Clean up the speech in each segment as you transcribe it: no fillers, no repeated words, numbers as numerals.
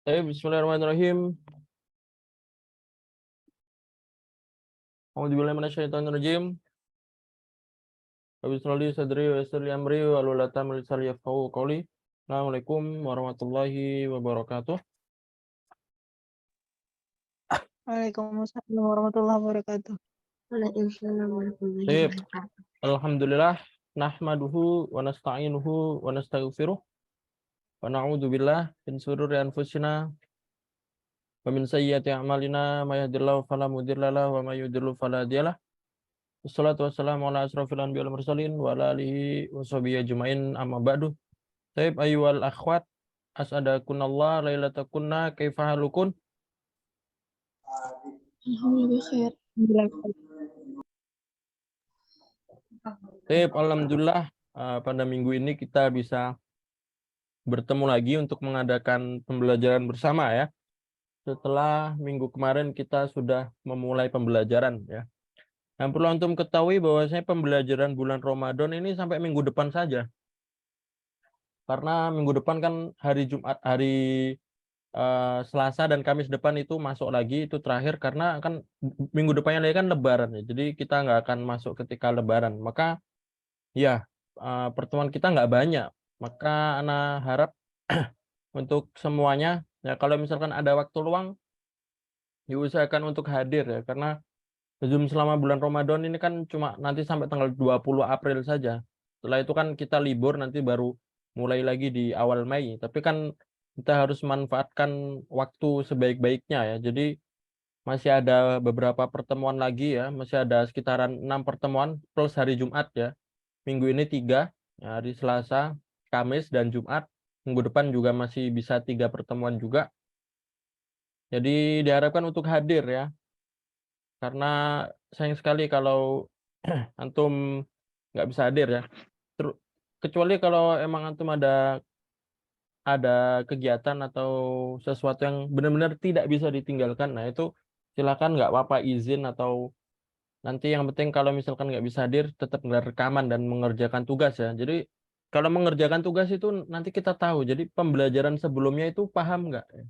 Bismillahirrahmanirrahim. A'udzubillahi minasyaitonirrajim. Bismillahirrahmanirrahim. Sadri wa yassir li amri wa hlul 'uqdatam min lisani yafqahu qawli. Assalamualaikum warahmatullahi wabarakatuh. Waalaikumsalam warahmatullahi wabarakatuh. Baik. Alhamdulillah nahmaduhu wa nasta'inuhu wa nastaghfiruh wa na'udzubillah min shururi anfusina wa min sayyiati a'malina may yahdihillahu fala mudilla lahu wa may yudlil fala hadiyalah. Wassalatu wassalamu ala asrofil anbiya'i wal mursalin wa ala alihi wa sahbihi ajmain amma ba'du. Taib ayyuhal akhwat as'adakunallah lailatakunna kaifa halukun? Alhamdulillah khair. Taib alhamdulillah pada minggu ini kita bisa bertemu lagi untuk mengadakan pembelajaran bersama ya. Setelah minggu kemarin kita sudah memulai pembelajaran ya. Yang perlu antum ketahui bahwasanya pembelajaran bulan Ramadan ini sampai minggu depan saja. Karena minggu depan kan hari Jumat, hari Selasa dan Kamis depan itu masuk lagi, itu terakhir karena kan minggu depannya lagi kan Lebaran ya. Jadi kita nggak akan masuk ketika Lebaran. Maka ya pertemuan kita nggak banyak. Maka Ana harap untuk semuanya ya kalau misalkan ada waktu luang diusahakan untuk hadir ya, karena Zoom selama bulan Ramadan ini kan cuma nanti sampai tanggal 20 April saja. Setelah itu kan kita libur, nanti baru mulai lagi di awal Mei. Tapi kan kita harus manfaatkan waktu sebaik-baiknya ya. Jadi masih ada beberapa pertemuan lagi ya. Masih ada sekitaran 6 pertemuan plus hari Jumat ya. Minggu ini 3, ya, hari Selasa, Kamis, dan Jumat. Minggu depan juga masih bisa 3 pertemuan juga. Jadi diharapkan untuk hadir ya. Karena sayang sekali kalau antum nggak bisa hadir ya. Kecuali kalau emang antum ada kegiatan atau sesuatu yang benar-benar tidak bisa ditinggalkan, nah itu silakan, nggak apa-apa izin, atau nanti yang penting kalau misalkan nggak bisa hadir tetap rekaman dan mengerjakan tugas ya. Jadi kalau mengerjakan tugas itu nanti kita tahu, jadi pembelajaran sebelumnya itu paham nggak ya.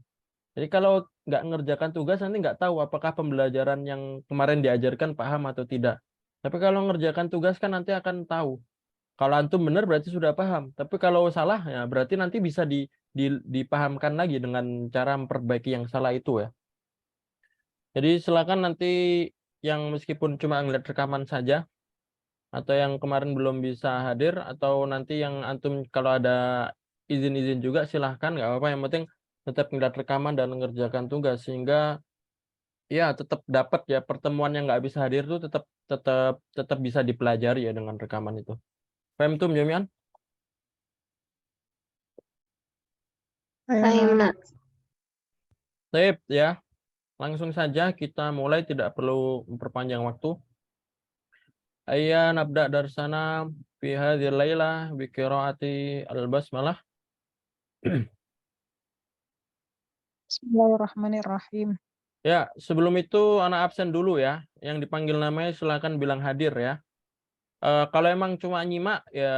Jadi kalau nggak mengerjakan tugas nanti nggak tahu apakah pembelajaran yang kemarin diajarkan paham atau tidak. Tapi kalau mengerjakan tugas kan nanti akan tahu. Kalau antum benar berarti sudah paham. Tapi kalau salah ya berarti nanti bisa dipahamkan lagi dengan cara memperbaiki yang salah itu ya. Jadi silakan nanti yang meskipun cuma ngeliat rekaman saja, atau yang kemarin belum bisa hadir, atau nanti yang antum kalau ada izin-izin juga silahkan, nggak apa-apa. Yang penting tetap ngeliat rekaman dan mengerjakan tugas sehingga ya tetap dapat ya, pertemuan yang nggak bisa hadir tuh tetap tetap bisa dipelajari ya dengan rekaman itu. Paham tuh Jamian? Sip ya. Langsung saja kita mulai, tidak perlu memperpanjang waktu. Ayya nabda darsana fi hadhil lailah bi qiraati al-basmalah. Bismillahirrahmanirrahim. Ya, sebelum itu anak absen dulu ya. Yang dipanggil namanya silakan bilang hadir ya. Kalau emang cuma nyimak ya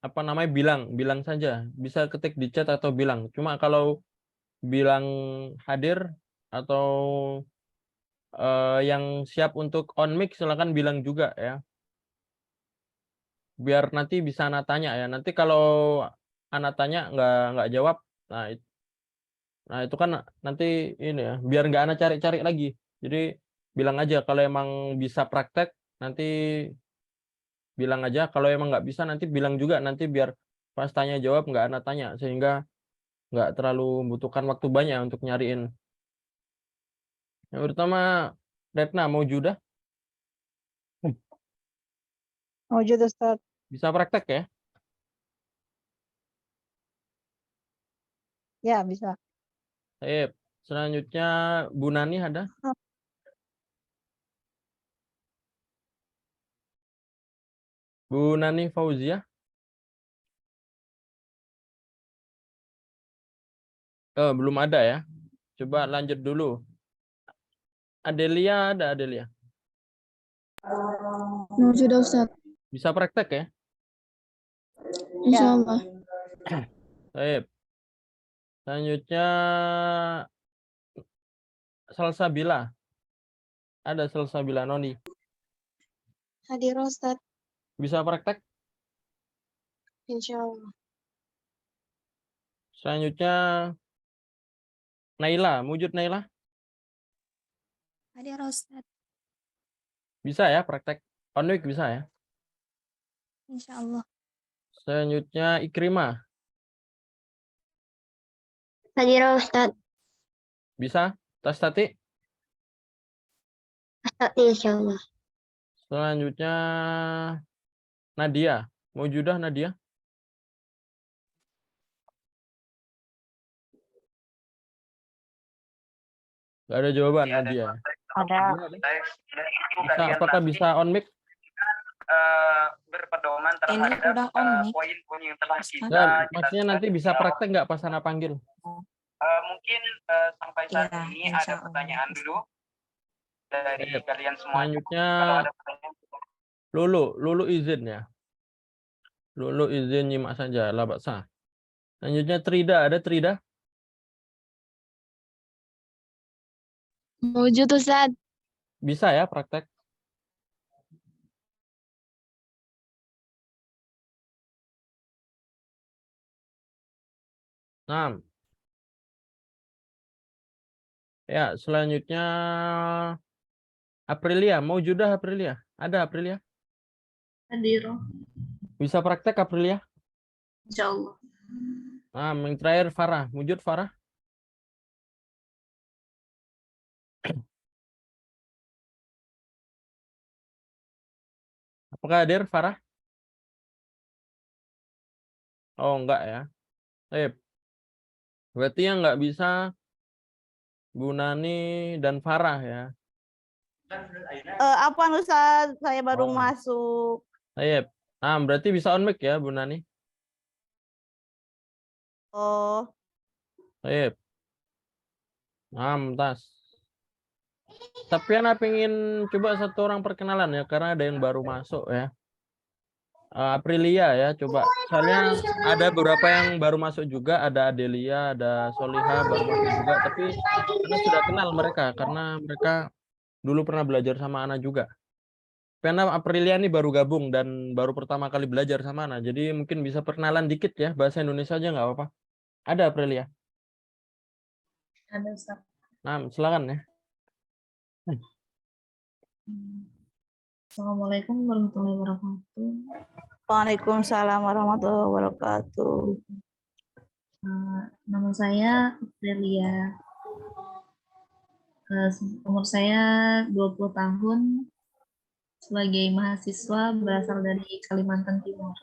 apa namanya bilang saja. Bisa ketik di chat atau bilang. Cuma kalau bilang hadir atau yang siap untuk on mic silakan bilang juga ya. Biar nanti bisa anak tanya ya. Nanti kalau anak tanya nggak jawab, nah itu kan nanti ini ya, biar nggak anak cari-cari lagi. Jadi bilang aja kalau emang bisa praktek, nanti bilang aja. Kalau emang nggak bisa nanti bilang juga, nanti biar pas tanya jawab nggak anak tanya, sehingga nggak terlalu membutuhkan waktu banyak untuk nyariin. Yang pertama Retna mau judah Wujud Ustaz. bisa praktek ya. Ya, bisa. Selanjutnya Bu Nani ada? Bu Nani Fauzia? Belum ada ya. Coba lanjut dulu. Adelia ada, Adelia? Wujud Ustaz. Bisa praktek ya? Insyaallah. Baik. Selanjutnya Salsabila. Ada Salsabila Noni. Hadir Ustaz. Bisa praktek? Insyaallah. Selanjutnya Naila. Wujud Naila. Hadir Ustaz. Bisa ya praktek? On week bisa ya? Insyaallah. Selanjutnya Ikrimah. Hadir Ustaz. Bisa? Tas tati. Insyaallah. Selanjutnya Nadia. Wujudah Nadia. Gak ada jawaban Nadia. Ada. Bisa, apakah bisa on mic? Berpedoman Ini terhadap udah on mic. poin-poin yang telah kita Nggak, maksudnya jelaskan nanti bisa di awal. praktek nggak pas Ana panggil? Mungkin sampai saat Ya, ini insya ada Allah. pertanyaan dulu dari Baik. kalian semua. Selanjutnya Kalau ada pertanyaan, Lulu izin ya. Lulu izin nyimak saja, lah baksa. Selanjutnya Trida, ada Trida? Wujud Ustaz. Bisa ya praktek? Nah. Ya, selanjutnya Aprilia, mau judah Aprilia? Ada Aprilia? Hadir. Bisa praktek Aprilia? Insyaallah. Nah, yang terakhir Farah, wujud Farah? Apakah hadir Farah? Oh, enggak ya. Berarti yang nggak bisa Bu Nani dan Farah ya. Apa Ustaz? Saya baru Oh. masuk. Nah, berarti bisa on mic ya Bu Nani. Oh, Tas. Tapi Ana pengen coba satu orang perkenalan ya, karena ada yang baru masuk ya. Aprilia ya, coba. Soalnya ada beberapa yang baru masuk juga, ada Adelia, ada Soliha baru masuk juga, tapi Ana sudah kenal mereka karena mereka dulu pernah belajar sama Ana juga. Karena Aprilia ini baru gabung dan baru pertama kali belajar sama Ana, jadi mungkin bisa perkenalan dikit ya, bahasa Indonesia aja nggak apa-apa. Ada Aprilia? Ada Ustaz. Nah, silakan ya. Assalamualaikum warahmatullahi wabarakatuh. Waalaikumsalam warahmatullahi wabarakatuh. Nama saya Aprilia. Umur saya 20 tahun. Sebagai mahasiswa berasal dari Kalimantan Timur.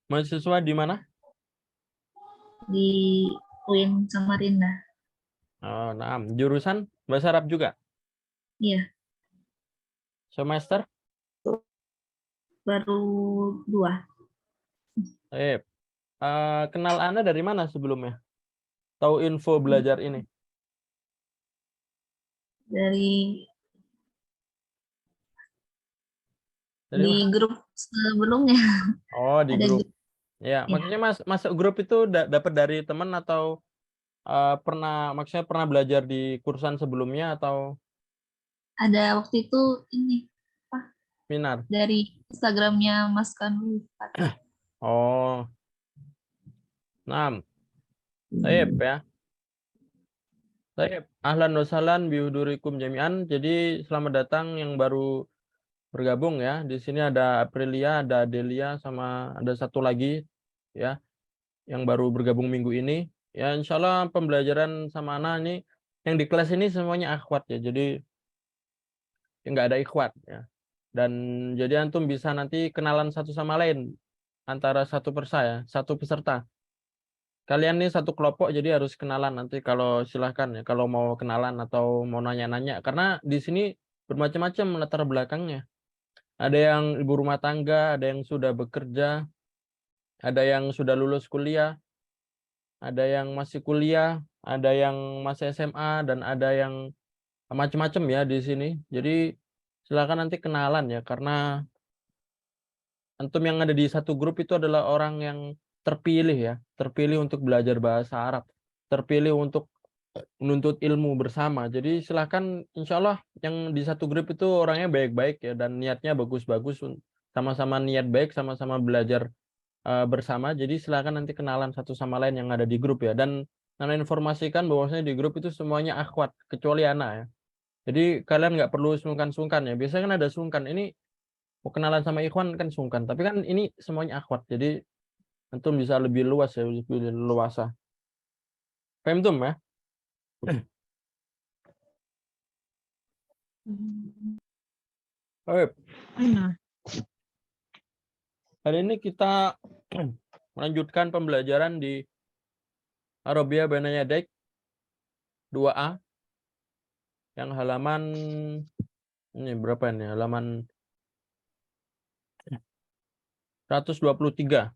Mahasiswa di mana? Di UIN Samarinda. Oh, nah, jurusan bahasa Arab juga? Iya, Semester? baru 2. Kenal Anda dari mana sebelumnya? Tahu info belajar ini? Dari Dari di mana? grup sebelumnya. Oh, di Ada grup. grup. Ya, Ya. maksudnya masuk grup itu dapat dari teman atau maksudnya pernah belajar di kursan sebelumnya atau Ada waktu itu ini seminar? dari Instagramnya Mas Kanul. Oh, nah, Taib ya. Taib, ahlan wa sahlan bihudurikum jami'an. Jadi selamat datang yang baru bergabung ya. Di sini ada Aprilia, ada Adelia, sama ada satu lagi ya yang baru bergabung minggu ini. Ya, insya Allah pembelajaran sama Ana ini yang di kelas ini semuanya akhwat ya. Jadi nggak ada ikhwat ya. Dan jadi antum bisa nanti kenalan satu sama lain antara satu peserta. Kalian nih satu kelompok jadi harus kenalan nanti kalau silahkan ya kalau mau kenalan atau mau nanya-nanya karena di sini bermacam-macam latar belakangnya. Ada yang ibu rumah tangga, ada yang sudah bekerja, ada yang sudah lulus kuliah, ada yang masih kuliah, ada yang masih SMA dan ada yang macam-macam ya di sini. Jadi silakan nanti kenalan ya karena antum yang ada di satu grup itu adalah orang yang terpilih ya, terpilih untuk belajar bahasa Arab, terpilih untuk menuntut ilmu bersama. Jadi silahkan, insya Allah yang di satu grup itu orangnya baik-baik ya, dan niatnya bagus-bagus, sama-sama niat baik, sama-sama belajar bersama. Jadi silahkan nanti kenalan satu sama lain yang ada di grup ya. Dan Nana informasikan bahwasanya di grup itu semuanya akhwat, kecuali Ana ya. Jadi kalian nggak perlu sungkan-sungkan ya. Biasanya kan ada sungkan. Ini mau kenalan sama Ikhwan kan sungkan. Tapi kan ini semuanya akhwat. Jadi antum bisa lebih luas ya, lebih luasa. Paham tuh ya? Baik. Hari ini kita melanjutkan pembelajaran di Arabia Baina Yadaik 2A yang halaman ini berapa ini? Halaman 123.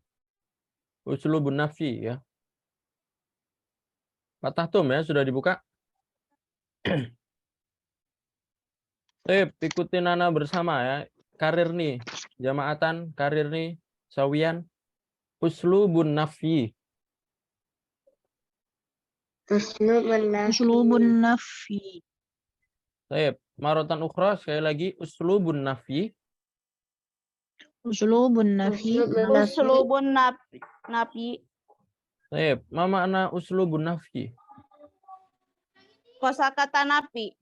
Uslubun nafi ya. Patah tum ya, sudah dibuka. Ikutin Nana bersama ya. Karir nih, jamaatan, karir nih, sawian. Uslubun nafi. Uslubun nafi. Marotan ukhra, sekali lagi. Uslubun nafi. Uslubun nafi. Uslubun nafi. Ma makna uslubun nafi? Kosakata nafi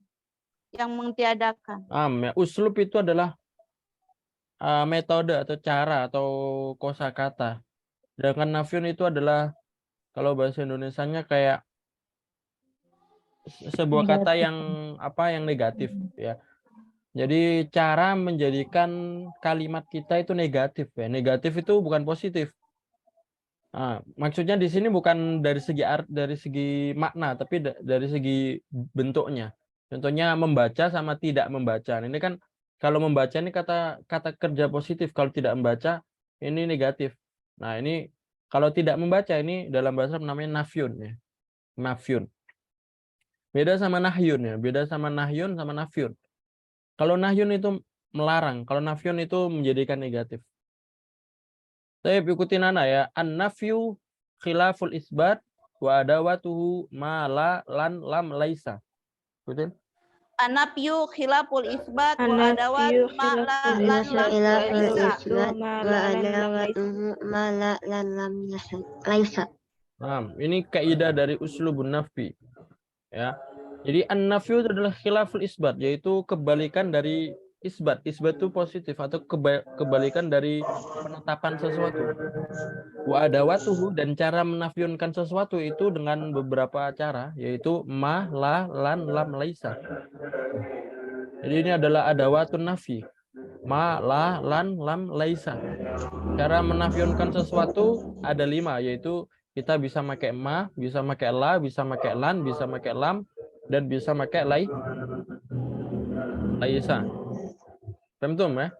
yang mentiadakan. Ya. Uslub itu adalah metode atau cara atau kosakata. Sedangkan nafiun itu adalah kalau bahasa Indonesianya kayak sebuah kata yang yang negatif ya. Jadi cara menjadikan kalimat kita itu negatif ya. Negatif itu bukan positif. Maksudnya di sini bukan dari segi makna, tapi dari segi bentuknya. Contohnya membaca sama tidak membaca. Ini kan kalau membaca ini kata kerja positif, kalau tidak membaca ini negatif. Nah, ini kalau tidak membaca ini dalam bahasa namanya nafyun ya. Nafyun. Beda sama nahyun ya, beda sama nahyun sama nafyun. Kalau nahyun itu melarang, kalau nafyun itu menjadikan negatif. Saya ikutin Nana ya. An-nafyu khilaful isbat wa adawatuhu ma la lan lam laisa. Betul? An-nafyu khilaful isbat wa adawat ma la lan lam laisa. Ini kaidah dari uslubun nafi. Ya. Jadi an-nafyu itu adalah khilaful isbat, yaitu kebalikan dari isbat. Isbat itu positif atau kebalikan dari penetapan sesuatu. Wa adawatuhu, dan cara menafyunkan sesuatu itu dengan beberapa cara, yaitu ma, la, lan, lam, laisa. Jadi ini adalah adawatun nafi. Ma, la, lan, lam, laisa. Cara menafyunkan sesuatu ada 5, yaitu kita bisa pakai ma, bisa pakai la, bisa pakai lan, bisa pakai lam, dan bisa pakai laisa. Paham tuh ya?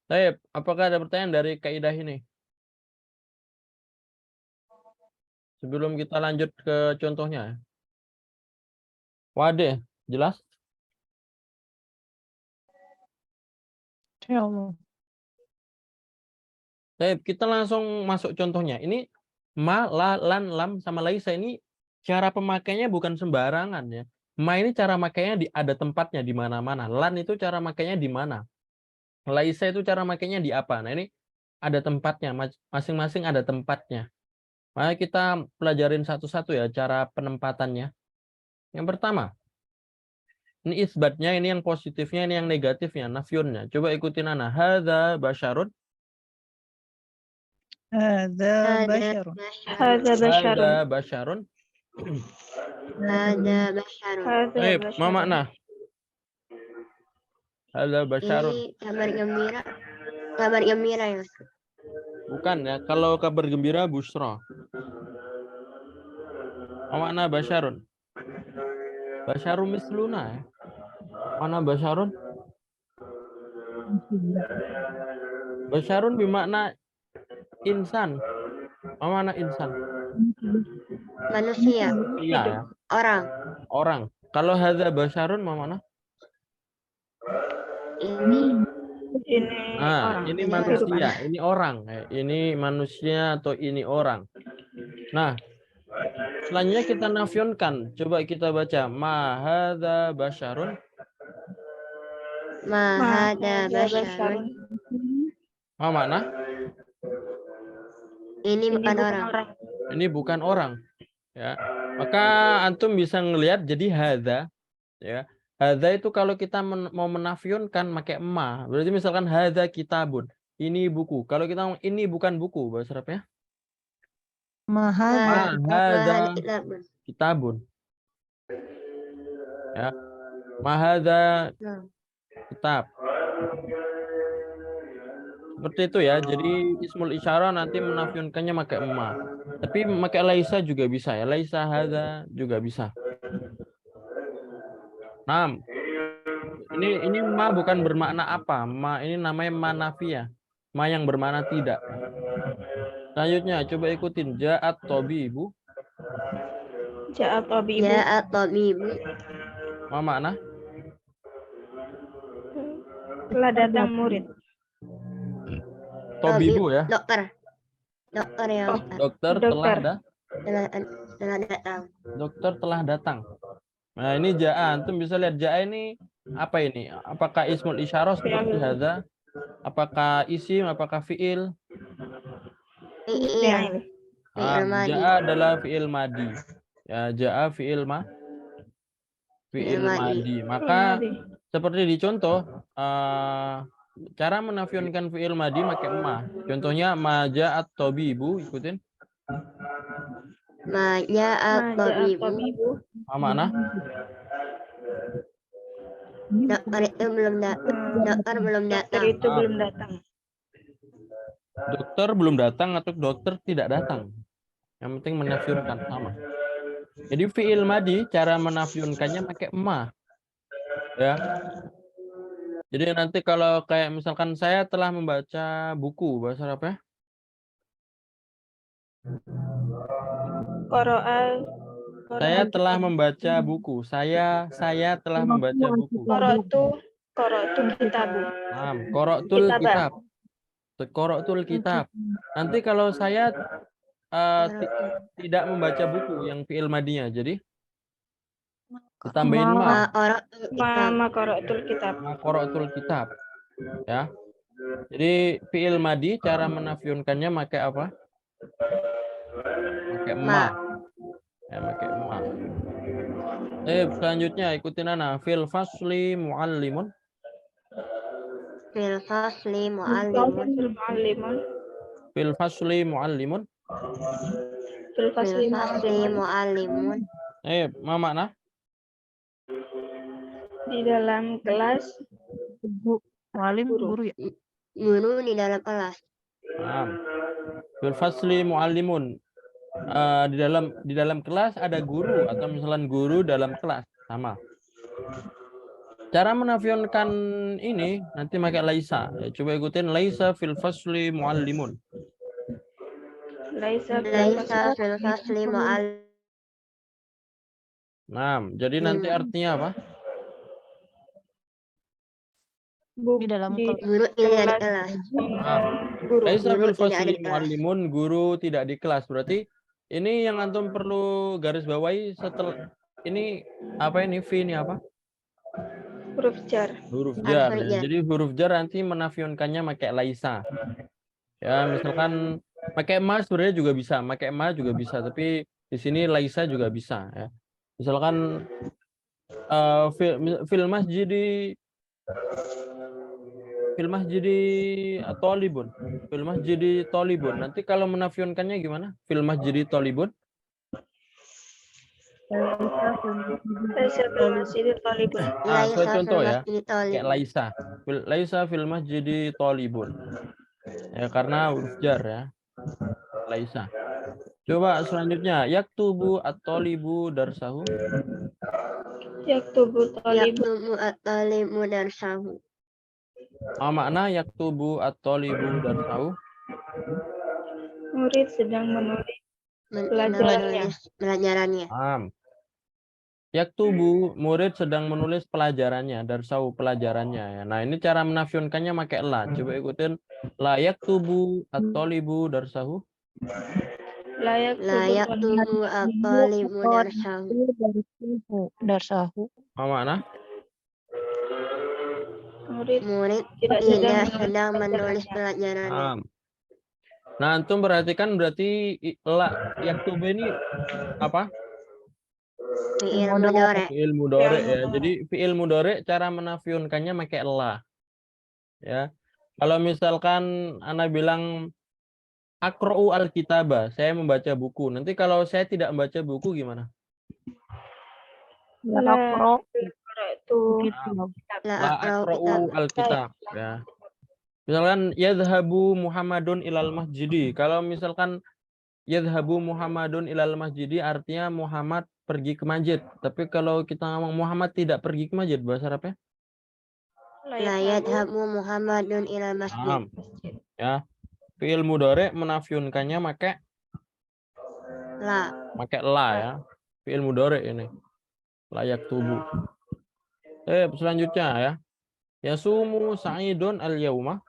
Baik, apakah ada pertanyaan dari kaidah ini? Sebelum kita lanjut ke contohnya. Wadah, jelas? Baik, kita langsung masuk contohnya. Ini ma, la, lan, lam, sama laisa ini cara pemakainya bukan sembarangan ya. Ma ini cara makainya ada tempatnya di mana-mana. Lan itu cara makainya di mana. Laisa itu cara makainya di apa. Nah ini ada tempatnya, masing-masing ada tempatnya. Mari kita pelajarin satu-satu ya cara penempatannya. Yang pertama, ini isbatnya, ini yang positifnya, ini yang negatifnya, nafyunnya. Coba ikutin Ana. Hadza basyarun. Hadza basyarun. Hadza basyarun. Hadza basyarun. Hadza basyarun. Baik, ma makna? Hadza basyarun. Ini kabar gembira ya, Ustaz. Bukan ya, kalau kabar gembira busra. Ma makna basyarun? Basyarun misluna ya. Mana basyarun? Basyarun bermakna insan. Ma makna insan? Manusia, Iya ya. orang. Kalau hadza basyarun ma makna? Ini Ini Nah, orang. ini Ini manusia, ini orang. Ini manusia atau ini orang. Nah, selanjutnya kita nafyunkan. Coba kita baca. Ma hadza basyarun. Ma hada basyarun. Apa makna? Ini bukan orang. Ini bukan orang. Ya. Maka antum bisa ngelihat jadi hadza, ya. Hadza itu kalau kita mau menafyunkan pakai ma. Berarti misalkan hadza kitabun. Ini buku. Kalau kita ngomong ini bukan buku, bahasa Arabnya Mahadha. ma hadza kitabun. kitabun. Ya. Ma hadza Nah, kitab. Seperti itu ya. Jadi ismul isyarah nanti menafyunkannya pakai ma. Tapi pakai laisa juga bisa ya. Laisa hadza juga bisa. Nah, ini ma bukan bermakna apa. Ma ini namanya manafiyah. Ma yang bermakna tidak. Selanjutnya coba ikutin ja'at tabibu. Ja'at tabibu. Ja'at tabibu. Ma makna? Telah datang murid. Tabibu ya. Dokter. Dokter ya. Oh, Ustaz. Dokter Dokter. Telah datang. Dokter telah datang. Nah, ini ja'a. Antum bisa lihat ja'a ini apa ini? Apakah ismul isyarah seperti hadza? Apakah isim? Apakah fiil? Iya. Fi'il madi. Ja'a adalah fiil madi. Ya, ja'a fiil Fi'il madi. Maka seperti di contoh, cara menafyunkan fiil madi pakai ma. Contohnya ma ja'at tabibu, ikutin. Ma ja'at tabibu. Apa makna? Dokter itu belum datang. Dokter belum datang. Dokter itu belum datang. Dokter belum datang atau dokter tidak datang. Yang penting menafyunkan sama. Jadi fiil madi cara menafyunkannya pakai ma. Ya. Jadi nanti kalau kayak misalkan saya telah membaca buku, bahasa Arab ya? Qara'a. Saya telah membaca buku. Saya telah membaca buku. Qara'tu kitabu. Qara'tul kitab. Qara'tul kitab. Nanti kalau saya tidak membaca buku yang fiil madinya, jadi ditambahin ma. Ma qara'tul kitab. Ma qara'tul kitab. Ya. Jadi fiil madi cara menafyunkannya pakai apa? Pakai ma. Ya, pakai ma. Selanjutnya ikutin ana fil fasli muallimun. Fil fasli muallimun. Fil fasli muallimun. Fil fasli muallimun. Ma makna? Di dalam kelas Muallim guru ya. Guru di dalam kelas. Fil fasli muallimun. Di dalam kelas ada guru atau misalnya guru dalam kelas sama. Cara menafyunkan ini nanti pakai laisa. Ya, coba ikutin laisa fil fasli muallimun. Laisa fil fasli muallimun. Nah, jadi nanti artinya apa? Di dalam Guru tidak di kelas. Laisa fil Guru tidak fasli di kelas. muallimun, guru tidak di kelas. Berarti ini yang antum perlu garis bawahi setelah ini apa ini fi ini apa? Huruf jar. Huruf jar. Ya. Jadi huruf jar nanti menafyunkannya pakai laisa. Ya, misalkan pakai ma sebenarnya juga bisa, pakai ma juga bisa, tapi di sini laisa juga bisa ya. Misalkan fil masjidi tolibun. Fil masjidi tolibun. Nanti kalau menafyunkannya gimana? Fil masjidi tolibun. Laisa fil masjidi talibun. Contoh ya. Kayak laisa. Laisa fil masjidi tolibun. Ya karena huruf jar ya. Laisa. Coba selanjutnya yaktubu at-talibu darsahu. Yaktubu at-talibu darsahu. Makna yaktubu at-talibu darsahu. Murid sedang menulis pelajarannya. Yaktubu, murid sedang menulis pelajarannya, darsahu pelajarannya ya. Nah, ini cara menafyunkannya pakai la. Coba ikutin. La yaktubu at-talibu darsahu. layak tubuh at-talibu darsahu. Darsahu. Apa makna? Murid Murid tidak tidak sedang menulis pelajarannya. Nah, nah, antum perhatikan berarti la yaktubu ini apa? Fi'il mudhari'. Fi'il mudhari ya. Jadi fi'il mudhari cara menafyunkannya pakai la. Ya. Kalau misalkan ana bilang aqra'u al-kitaba, saya membaca buku. Nanti kalau saya tidak membaca buku gimana? La aqra. La La aqra'u aqra'u kitab. al-kitab ya. Misalkan yadhhabu Muhammadun ilal masjidi. Kalau misalkan yadhhabu Muhammadun ilal masjidi artinya Muhammad pergi ke masjid. Tapi kalau kita ngomong Muhammad tidak pergi ke masjid, bahasa Arabnya? La yadhabu Muhammadun ilal masjid. Naam. Ya. Fi'il mudhari menafyunkannya pakai la ya. Fi'il mudhari ini. Layak tubuh. Selanjutnya ya. Yasumu Sa'idun al-yauma.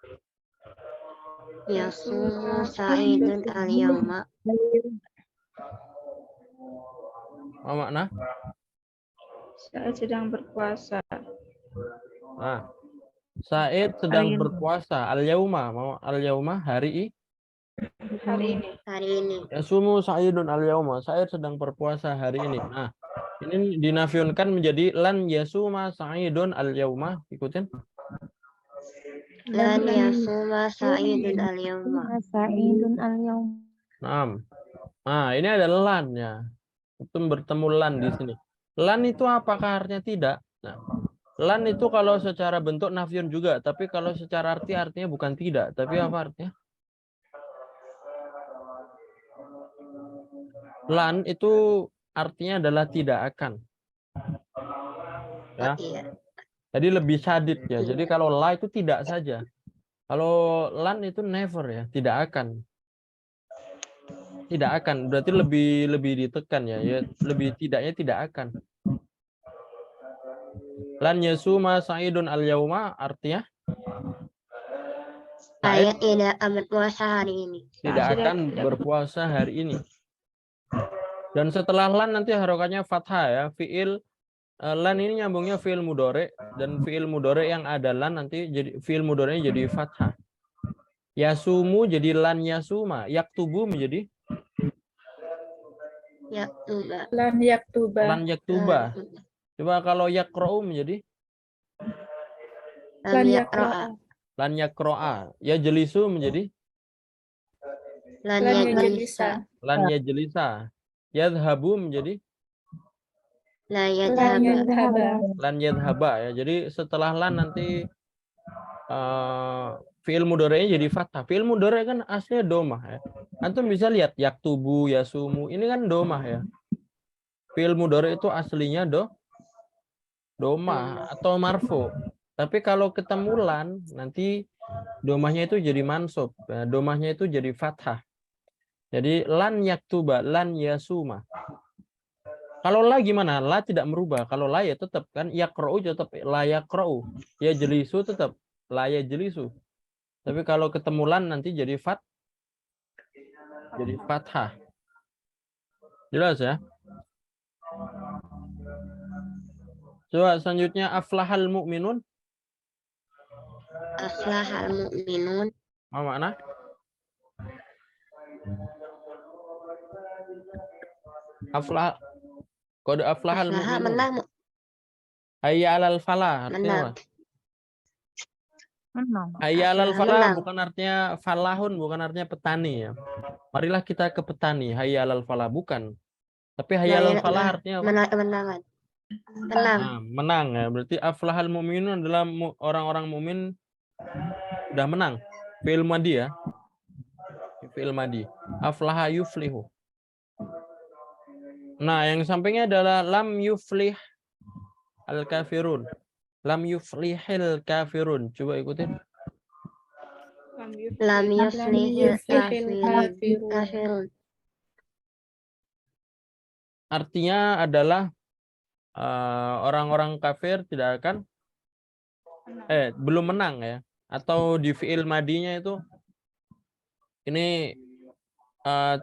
Yasumu Sa'idun al-yawma. Apa makna? saat sedang berpuasa. Nah, Sa'id sedang berpuasa. Al-yauma. Al-yauma hari Hari ini. Yasumu Sa'idun al-yauma. Sa'id sedang berpuasa hari ini. Nah, ini dinafyunkan menjadi lan yasuma Sa'idun al-yauma. Ikutin. Lan yasuma Sa'idun al-yawma. Sa'idun al-yawm. Nah, ini ada lan-nya. Itu bertemu lan di sini. Lan itu apakah artinya tidak? Nah, lan itu kalau secara bentuk nafyun juga, tapi kalau secara artinya bukan tidak, tapi apa artinya? Lan itu artinya adalah tidak akan. Ya. Iya. Jadi lebih syadid ya. Jadi kalau la itu tidak saja. Kalau lan itu never ya, tidak akan. Tidak akan, berarti lebih ditekan ya. Ya, lebih tidaknya tidak akan. Lan yasuma Sa'idun al-yauma artinya Saya tidak akan berpuasa hari ini. tidak akan berpuasa hari ini. Dan setelah lan nanti harokatnya fathah ya. Fi'il lan ini nyambungnya fi'il mudhari dan fi'il mudhari yang ada lan nanti jadi fi'il mudhari'nya jadi fathah. Yasumu jadi lan yasuma, yaktubu menjadi Yaktuba. lan yaktuba. Coba kalau yaqra'u menjadi Lan yaqra'a. lan yaqra'a. Ya jelisu menjadi Lan yajlisa. lan yajlisa. Yadhhabu menjadi La yadhaba. lan yadhhaba ya. Jadi setelah lan nanti fi'il mudhari'nya jadi fathah. Fi'il mudhari' kan aslinya domah ya. Antum bisa lihat yaktubu, yasumu, ini kan domah ya. Fi'il mudhari' itu aslinya domah atau marfu. Tapi kalau ketemu lan nanti domahnya itu jadi mansub. Ya, domahnya itu jadi fathah. Jadi lan yaktuba, lan yasuma. Kalau la gimana? La tidak merubah. Kalau la ya tetap kan yaqra'u tetap la yaqra'u. Ya jelisu tetap la ya jelisu. Tapi kalau ketemu lan nanti jadi fathah. Jelas ya? Coba selanjutnya aflahal mu'minun. Aflahal mu'minun. Apa makna? Aflah. Kode aflahal mu'minun. Menang. Hayya 'alal falah artinya apa? Menang. Hayya 'alal falah Menang. bukan artinya falahun, bukan artinya petani ya. Marilah kita ke petani, hayya 'alal falah bukan. Tapi hayya 'alal falah artinya apa? Menang. Nah, menang ya. Berarti aflahal mu'minun adalah orang-orang mukmin udah menang. Fi'il madhi ya. Fi'il madhi. Aflaha yuflihu. Nah, yang sampingnya adalah lam yuflih al-kafirun. Lam yuflihil kafirun. Coba ikutin. Lam yuflihil kafirun. Artinya adalah orang-orang kafir tidak akan belum menang ya, atau di fiil madinya itu ini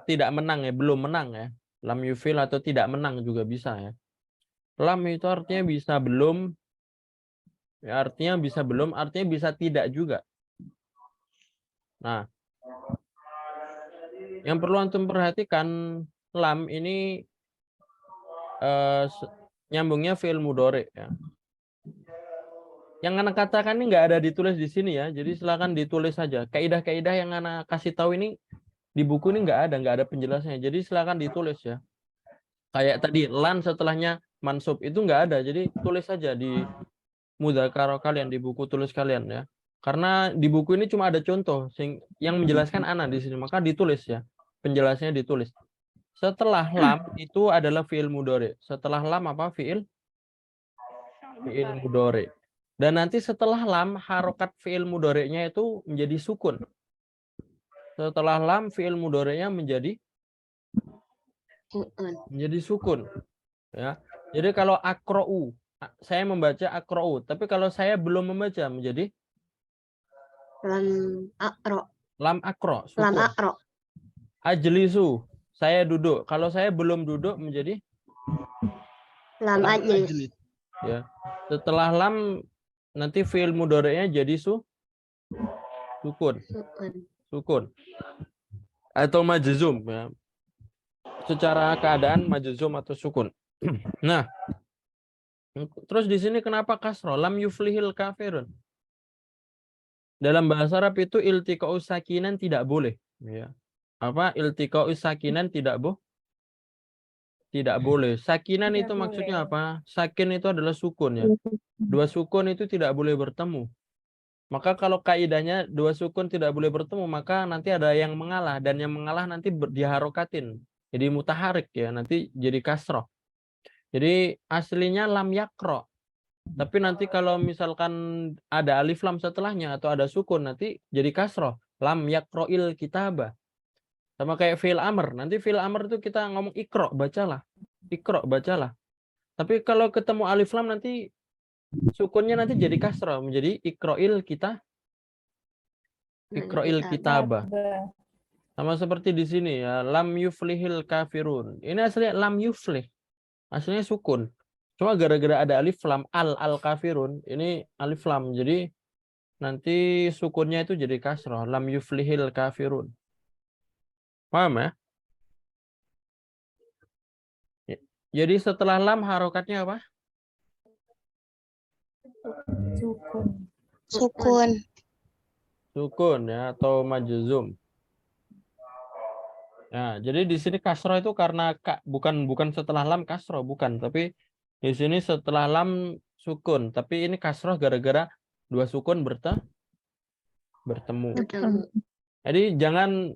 tidak menang ya, belum menang ya. Lam yufil atau tidak menang juga bisa ya. Lam itu artinya bisa belum, ya, artinya bisa belum, artinya bisa tidak juga. Nah, yang perlu antum perhatikan, lam ini nyambungnya fiil mudhari ya. Yang anak katakan ini nggak ada ditulis di sini ya, jadi silakan ditulis saja. Kaidah-kaidah yang anak kasih tahu ini di buku ini nggak ada penjelasannya. Jadi silakan ditulis ya. Kayak tadi lan setelahnya mansub itu nggak ada, jadi tulis saja di mudzakarah kalian, di buku tulis kalian ya. Karena di buku ini cuma ada contoh yang menjelaskan anak di sini, maka ditulis ya. Penjelasannya ditulis. Setelah lam itu adalah fiil mudhari. Setelah lam apa fiil? Fiil mudhari. Dan nanti setelah lam harokat fiil mudhari'nya itu menjadi sukun. Setelah lam fiil mudhari'nya menjadi sukun. Ya. Jadi kalau akra'u, saya membaca akra'u, tapi kalau saya belum membaca menjadi Lam akro. lam akra, sukun. Lam akro. Ajlisu, saya duduk. Kalau saya belum duduk menjadi Lam ajlis. Ya. Setelah lam nanti fiil mudhari'nya jadi sukun. Sukun. Atau majzum ya. Secara keadaan majzum atau sukun. Nah, terus di sini kenapa kasroh? Lam yuflihil kafirun. Dalam bahasa Arab itu iltiqa'us sakinan tidak boleh. Ya. Apa? Iltiqa'us sakinan tidak boleh. Sakinan itu maksudnya apa? Sakin itu adalah sukun ya. Dua sukun itu tidak boleh bertemu. Maka kalau kaidahnya dua sukun tidak boleh bertemu, maka nanti ada yang mengalah, dan yang mengalah nanti diharokatin. Jadi mutaharik ya, nanti jadi kasroh. Jadi aslinya lam yakro. Tapi nanti kalau misalkan ada alif lam setelahnya atau ada sukun, nanti jadi kasroh. Lam yakroil kitabah. Sama kayak fi'il amr. Nanti fi'il amr itu kita ngomong ikro, bacalah. Ikro, bacalah. Tapi kalau ketemu alif lam nanti sukunnya nanti jadi kasroh, menjadi ikroil kitabah. Sama seperti di sini ya, lam yuflihil kafirun. Ini aslinya lam yuflih. Aslinya sukun. Cuma gara-gara ada alif lam al kafirun, ini alif lam. Jadi nanti sukunnya itu jadi kasroh, lam yuflihil kafirun. Paham ya? Jadi setelah lam harokatnya apa? Sukun ya, atau majzum. Nah, jadi di sini kasroh itu karena bukan setelah lam kasroh, bukan, tapi di sini setelah lam sukun, tapi ini kasroh gara-gara dua sukun bertemu. Jadi jangan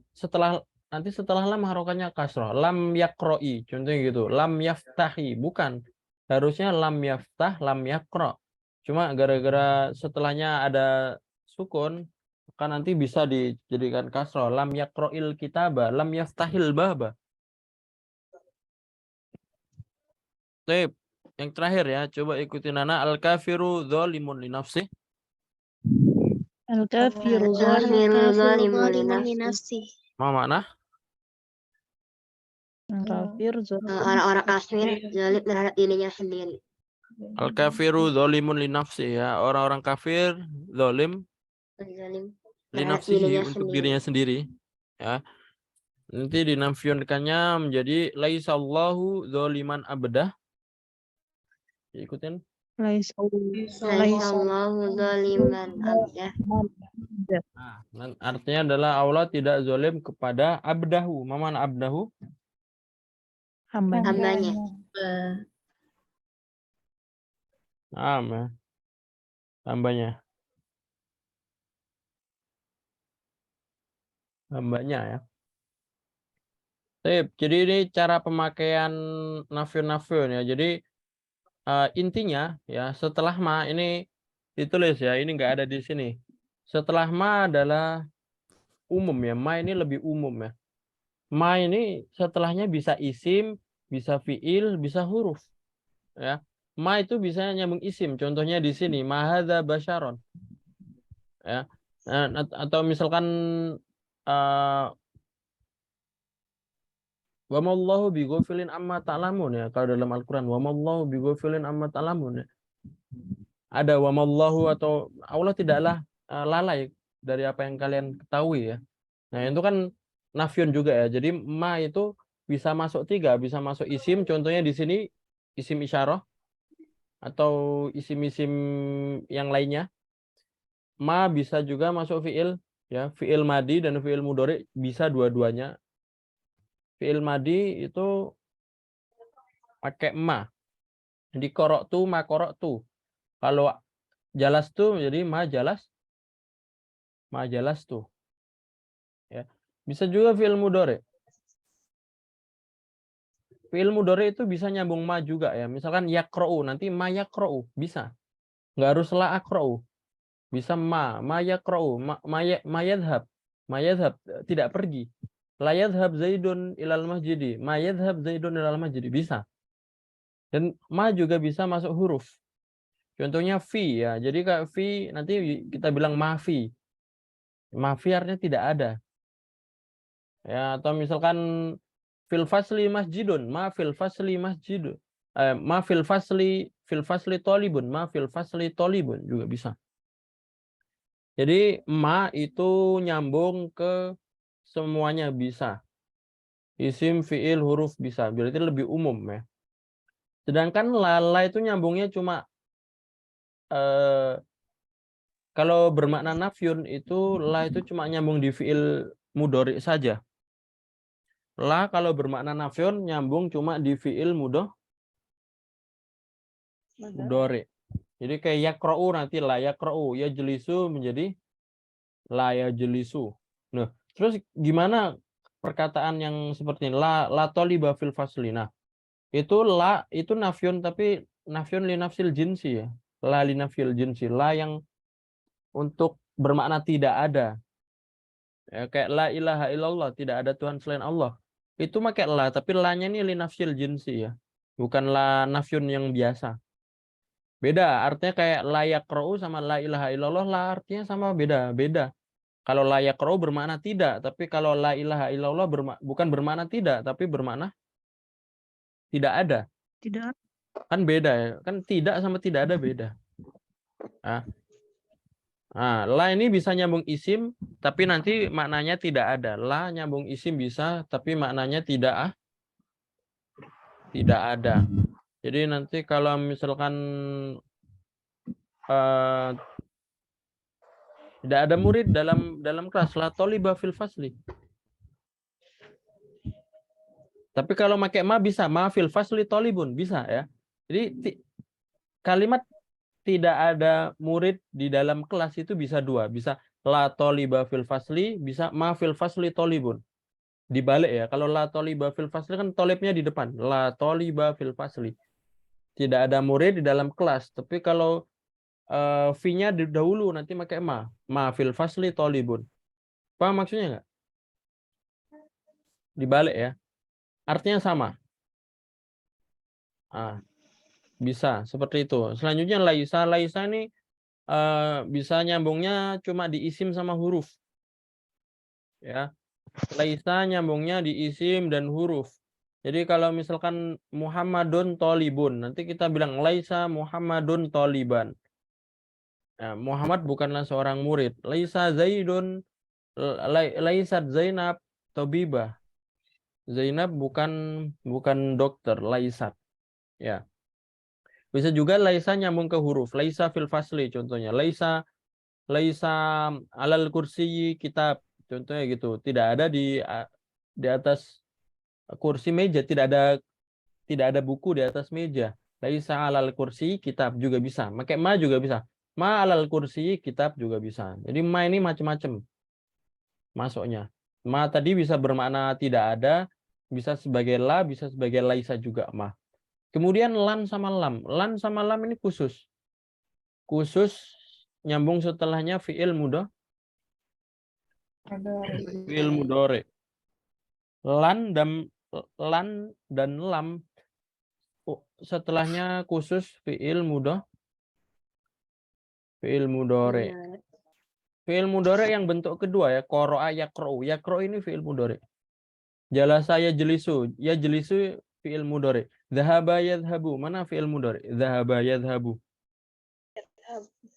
nanti setelah lam harokatnya kasroh, lam yakroi, contohnya gitu, lam yaftahi, bukan. Harusnya lam yaftah, lam yakro. Cuma gara-gara setelahnya ada sukun, maka nanti bisa dijadikan kasroh, lam yakroil kitabah, lam yaftahil baba. Baik, yang terakhir ya, coba ikutin Nana. Al-kafiru dzalimun li nafsih. Al-kafiru zalimun li nafsi. Apa makna? Kafir Orang-orang kafir zalim terhadap dirinya sendiri. Al-kafiru dzalimun li nafsih ya, orang-orang kafir zalim Zalim li terhadap nafsihi, dirinya untuk sendiri. dirinya sendiri ya. Nanti dinafyunkannya menjadi laisallahu dzaliman abdah. Ikutin. Laisallahu zaliman abdah. Nah, artinya adalah Allah tidak zalim kepada abdahu. Mana abdahu? Hambanya. Ya. Hambanya ya. Jadi ini cara pemakaian nafyun ya. Jadi intinya ya, setelah ma ini ditulis ya, ini enggak ada di sini. Setelah ma adalah umum ya. Ma ini lebih umum ya. Ma ini setelahnya bisa isim, bisa fiil, bisa huruf. Ya. Ma itu bisa nyambung isim. Contohnya di sini, ma hadza basyaron. Ya. Atau misalkan wa mallahu bighafilin amma ta'lamun ya, kalau dalam Al-Qur'an wa mallahu bighafilin amma ta'lamun ya. Ada wa mallahu atau Allah tidaklah lalai dari apa yang kalian ketahui ya. Nah, itu kan nafyun juga ya. Jadi ma itu bisa masuk tiga, bisa masuk isim, contohnya di sini isim isyarah atau isim-isim yang lainnya. Ma bisa juga masuk fiil ya, fiil madi dan fiil mudhari bisa dua-duanya. Fiil madi itu pakai ma. Jadi qara'tu ma qara'tu. Kalau jalas tuh jadi ma jalas tuh. Ya. Bisa juga fiil mudhari. Fiil mudhari itu bisa nyambung ma juga ya. Misalkan yaqra'u, nanti ma yaqra'u, bisa. Nggak harus la aqra'u. Bisa ma yaqra'u, ma yadhhab. Ma yadhhab tidak pergi. La yadhhab Zaidun ilal masjidi. Ma yadhhab Zaidun ilal masjidi, bisa. Dan ma juga bisa masuk huruf. Contohnya fi ya. Jadi kayak fi nanti kita bilang mafi. Mafi artinya tidak ada. Ya, atau misalkan fil fasli masjidun, ma fil fasli masjidun. Ma fil fasli tolibun, ma fil fasli tolibun juga bisa. Jadi ma itu nyambung ke semuanya bisa. Isim, fiil, huruf bisa. Berarti lebih umum ya. Sedangkan la itu nyambungnya cuma kalau bermakna nafyun itu la itu cuma nyambung di fiil mudhari saja. La kalau bermakna nafyun nyambung cuma di fiil mudhari. Jadi kayak yaqra'u nanti la yaqra'u, yajlisu menjadi la yajlisu. Nah, terus gimana perkataan yang seperti ini? La toliba fil fasli. Nah, itu la itu nafyun tapi nafyun li nafsil jinsi ya. La li nafsil jinsi. La yang untuk bermakna tidak ada. Ya, kayak la ilaha illallah, tidak ada Tuhan selain Allah. Itu pakai la, tapi la-nya ini li nafsil jinsi ya. Bukan la nafyun yang biasa. Beda, artinya kayak la yaqra'u sama la ilaha illallah, la artinya sama beda. Kalau la yaqra'u bermakna tidak, tapi kalau la ilaha illallah bukan bermakna tidak, tapi bermakna tidak ada. Tidak. Kan beda ya, kan tidak sama tidak ada beda. Nah, la ini bisa nyambung isim, tapi nanti maknanya tidak ada. La nyambung isim bisa, tapi maknanya tidak ada. Jadi nanti kalau misalkan tidak ada murid dalam kelas, la toliba fil fasli. Tapi kalau pakai ma bisa, ma fil fasli tolibun bisa ya. Jadi kalimat tidak ada murid di dalam kelas itu bisa dua, bisa la toliba fil fasli, bisa ma fil fasli tolibun. Dibalik ya, kalau la toliba fil fasli kan tolibnya di depan, la toliba fil fasli. Tidak ada murid di dalam kelas, tapi kalau fi-nya dahulu nanti pakai ma fil fasli tolibun. Paham maksudnya nggak? Dibalik ya, artinya sama. Bisa seperti itu. Selanjutnya laisa ini bisa nyambungnya cuma di isim sama huruf. Ya. Laisa nyambungnya di isim dan huruf. Jadi kalau misalkan Muhammadun tolibun, nanti kita bilang laisa Muhammadun toliban. Ya, Muhammad bukanlah seorang murid. Laisa Zaidun, laisat Zainab tobibah. Zainab bukan dokter, laisat. Ya. Bisa juga laisa nyambung ke huruf. Laisa fil fasli contohnya. Laisa alal kursi kitab. Contohnya gitu. Tidak ada di atas kursi meja, tidak ada buku di atas meja. Laisa alal kursi kitab juga bisa. Pakai ma juga bisa. Ma alal kursi kitab juga bisa. Jadi ma ini macam-macam masuknya. Ma tadi bisa bermakna tidak ada, bisa sebagai la, bisa sebagai laisa juga ma. Kemudian lan sama lam. Lan sama lam ini khusus. Khusus nyambung setelahnya fi'il mudhari. Lan dan lam setelahnya khusus fiil mudhari. Fiil mudhari yang bentuk kedua ya, qara'a yaqra'u. Yaqra'u ini fiil mudhari. Jalasa yajlisu. Yajlisu fiil mudhari. Dhahaba yadhhabu. Mana fiil mudhari? Dhahaba yadhhabu.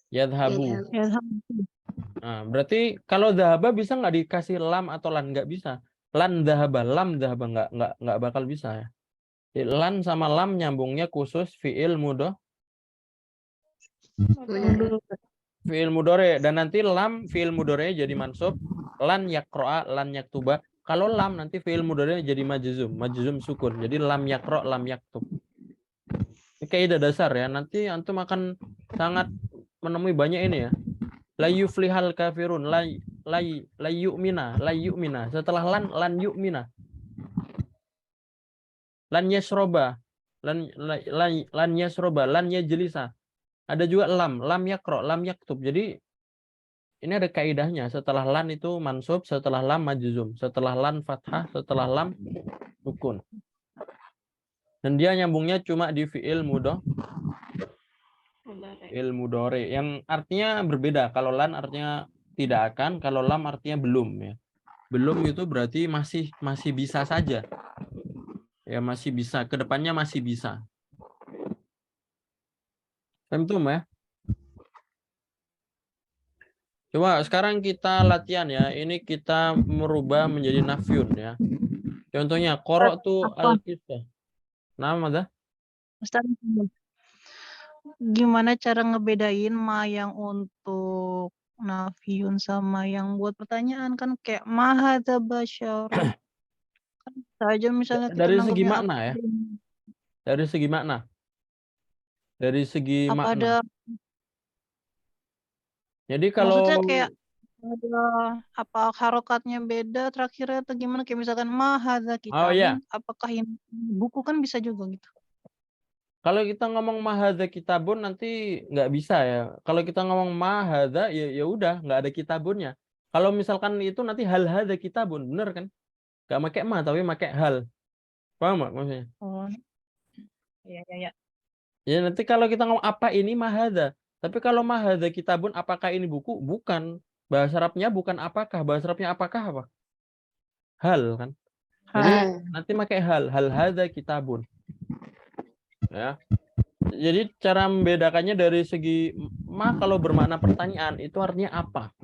Yadhhabu. Nah, berarti kalau dhahaba bisa nggak dikasih lam atau lan? Nggak bisa. Lan dhahaba, lam dhahaba nggak bakal bisa ya. Lan sama lam nyambungnya khusus fiil mudhari dan nanti lam fiil mudhari jadi mansub, lan yaqra'a lan yaktuba. Kalau lam nanti fiil mudhari jadi majzum sukun. Jadi lam yaqra' lam yaktub. Ini kaidah dasar ya. Nanti antum akan sangat menemui banyak ini ya. La yuflihal kafirun, la yu'mina. Setelah lan yu'mina. Lan yasroba, lan yasroba, lan yajlisa. Ada juga lam yakro, lam yaktub. Jadi ini ada kaidahnya. Setelah lan itu mansub, setelah lam majzum, setelah lan fathah, setelah lam sukun. Dan dia nyambungnya cuma di fiil mudhari yang artinya berbeda. Kalau lan artinya tidak akan, kalau lam artinya belum ya. Belum itu berarti masih bisa saja. Ya masih bisa, kedepannya masih bisa. Paham ya? Coba sekarang kita latihan ya. Ini kita merubah menjadi nafyun ya. Contohnya qara' tu al-qisah. Nama dah? Ustaz, gimana cara ngebedain ma yang untuk nafiyun sama yang buat pertanyaan kan kayak mahadza basyar. Kan saja misalnya kita Dari segi nanggapnya makna ya. Dari segi makna. Dari segi apa makna. ada Jadi kalau maksudnya kayak ada apa harokatnya beda terakhirnya atau gimana kayak misalkan mahadza kitabun iya. apakah ini buku kan bisa juga gitu. Kalau kita ngomong mahadza kitabun nanti nggak bisa ya. Kalau kita ngomong mahadza ya udah nggak ada kitabunnya. Kalau misalkan itu nanti hal hadza kitabun, bener kan? Nggak pakai ma tapi pakai hal. Paham nggak maksudnya? Oh. Iya. Ya nanti kalau kita ngomong apa ini mahadza. Tapi kalau mahadza kitabun apakah ini buku? Bukan. Bahasa Arabnya bukan apakah. Bahasa Arabnya apakah apa? Hal kan? Jadi nanti pakai hal hadza kitabun. Ya. Jadi cara membedakannya dari segi kalau bermakna pertanyaan itu artinya apa?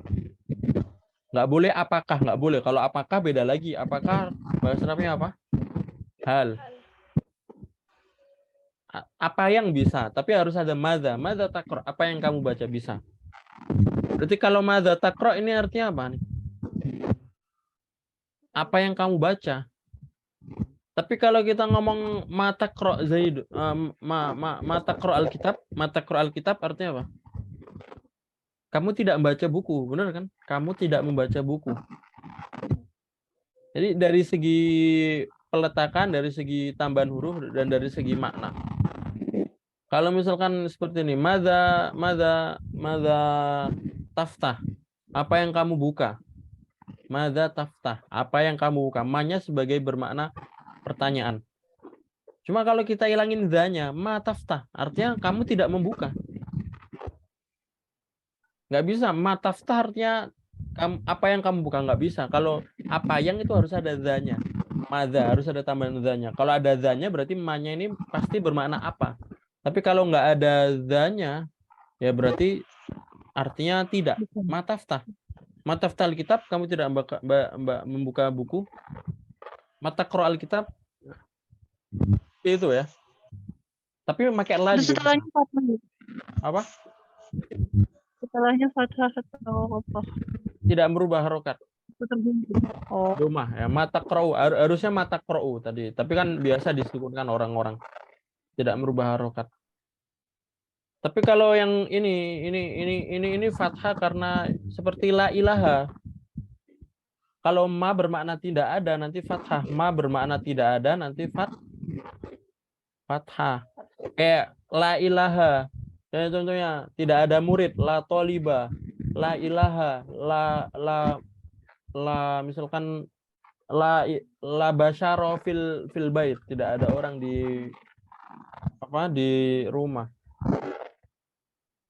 Nggak boleh apakah, nggak boleh. Kalau apakah beda lagi. Apakah bahasa Arabnya apa? Hal. Apa yang bisa, tapi harus ada madza takra, apa yang kamu baca bisa. Berarti kalau madza takra ini artinya apa nih? Apa yang kamu baca. Tapi kalau kita ngomong ma takra Zaid, ma takra alkitab artinya apa? Kamu tidak membaca buku, benar kan? Kamu tidak membaca buku. Jadi dari segi peletakan, dari segi tambahan huruf dan dari segi makna. Kalau misalkan seperti ini, madza taftah. Apa yang kamu buka? Madza taftah. Apa yang kamu buka? Ma-nya sebagai bermakna pertanyaan. Cuma kalau kita hilangin dzanya, ma taftah, artinya kamu tidak membuka. Nggak bisa. Ma taftah artinya apa yang kamu buka, nggak bisa. Kalau apa yang itu harus ada dzanya. Madza harus ada tambahan dzanya. Kalau ada dzanya berarti ma-nya ini pasti bermakna apa. Tapi kalau nggak ada dzanya, ya berarti artinya tidak. Mataftah alkitab, kamu tidak membuka buku. Mataqra alkitab, itu ya. Tapi pakai la juga. Setelahnya fathah. Apa? Setelahnya fathah atau apa? Tidak merubah harokat. Oh. Domah ya, mataqra'u harusnya mataqra'u tadi. Tapi kan biasa disukunkan orang-orang. Tidak merubah harokat. Tapi kalau yang ini fathah karena seperti la ilaha. Kalau ma bermakna tidak ada nanti fathah, ma bermakna tidak ada nanti fathah. Kayak la ilaha. Contohnya tidak ada murid, la toliba, la ilaha, la misalkan la basyara fil bait, tidak ada orang di di rumah.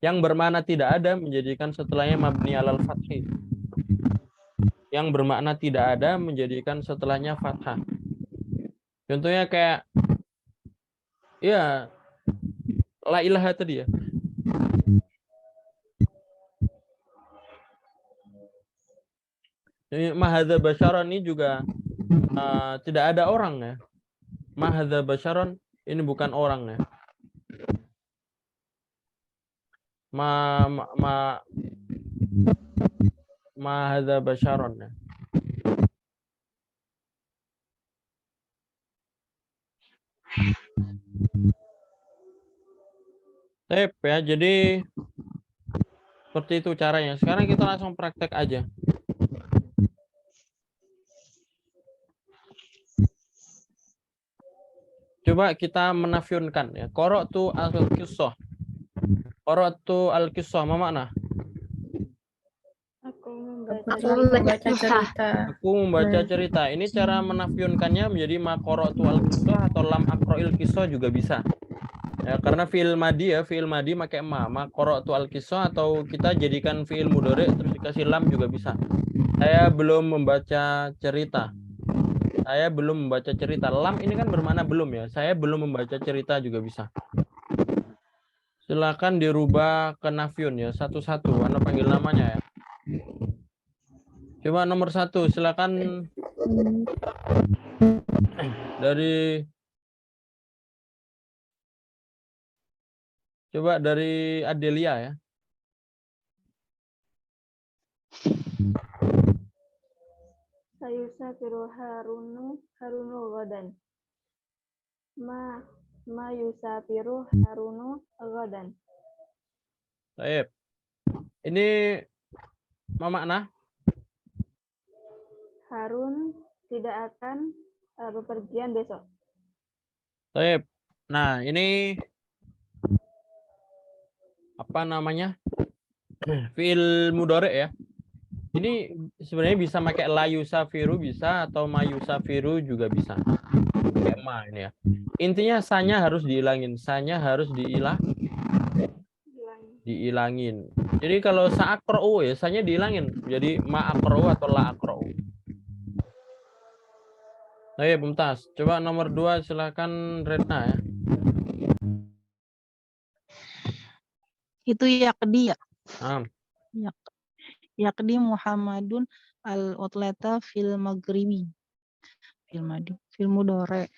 Yang bermakna tidak ada menjadikan setelahnya mabni alal fathhi. Yang bermakna tidak ada menjadikan setelahnya fathah. Contohnya kayak ya la ilaha tadi ya. Mahadza basyaron ini juga tidak ada orang ya. Mahadza basyaron ini bukan orang ya. Mahadza basyaron ya. Tep ya, jadi seperti itu caranya. Sekarang kita langsung praktek aja. Coba kita menafyunkan ya. Qara'tu al-qissah. Qara'tu al-qissah apa makna? Aku Aku membaca membaca cerita. Aku membaca cerita. Ini cara menafyunkannya menjadi ma qara'tu al-qissah atau lam aqra'il qissah juga bisa. Ya, karena fi'il madi ya, fi'il madi pakai ma qara'tu al-qissah atau kita jadikan fi'il mudhari terus dikasih lam juga bisa. Saya belum membaca cerita. Saya belum membaca cerita. Lam ini kan bermakna belum ya. Saya belum membaca cerita juga bisa. Silakan dirubah ke nafyun ya, satu-satu. Anda panggil namanya ya. Coba nomor 1, silakan dari Adelia ya. Sayusafiru Harunu Ghadan. Ma yusafiru Harunu Ghadan. Baik. Ini apa makna? Harun tidak akan bepergian besok. Baik. Nah, ini apa namanya? Fi'il mudhari ya. Ini sebenarnya bisa pakai la yusafiru bisa atau ma yusafiru juga bisa. Kayak ma ini ya. Intinya sanya harus dihilangin. Sanya harus diilangin. Jadi kalau sa'aqra'u ya sanya dihilangin. Jadi ma aqra'u atau la aqra'u. Baik, Mumtaz. Coba nomor 2 silakan Retna ya. Itu yaqdi ya. Nah, Yaqdi Muhammadun al-utlata fil maghribi. Fil mudhari.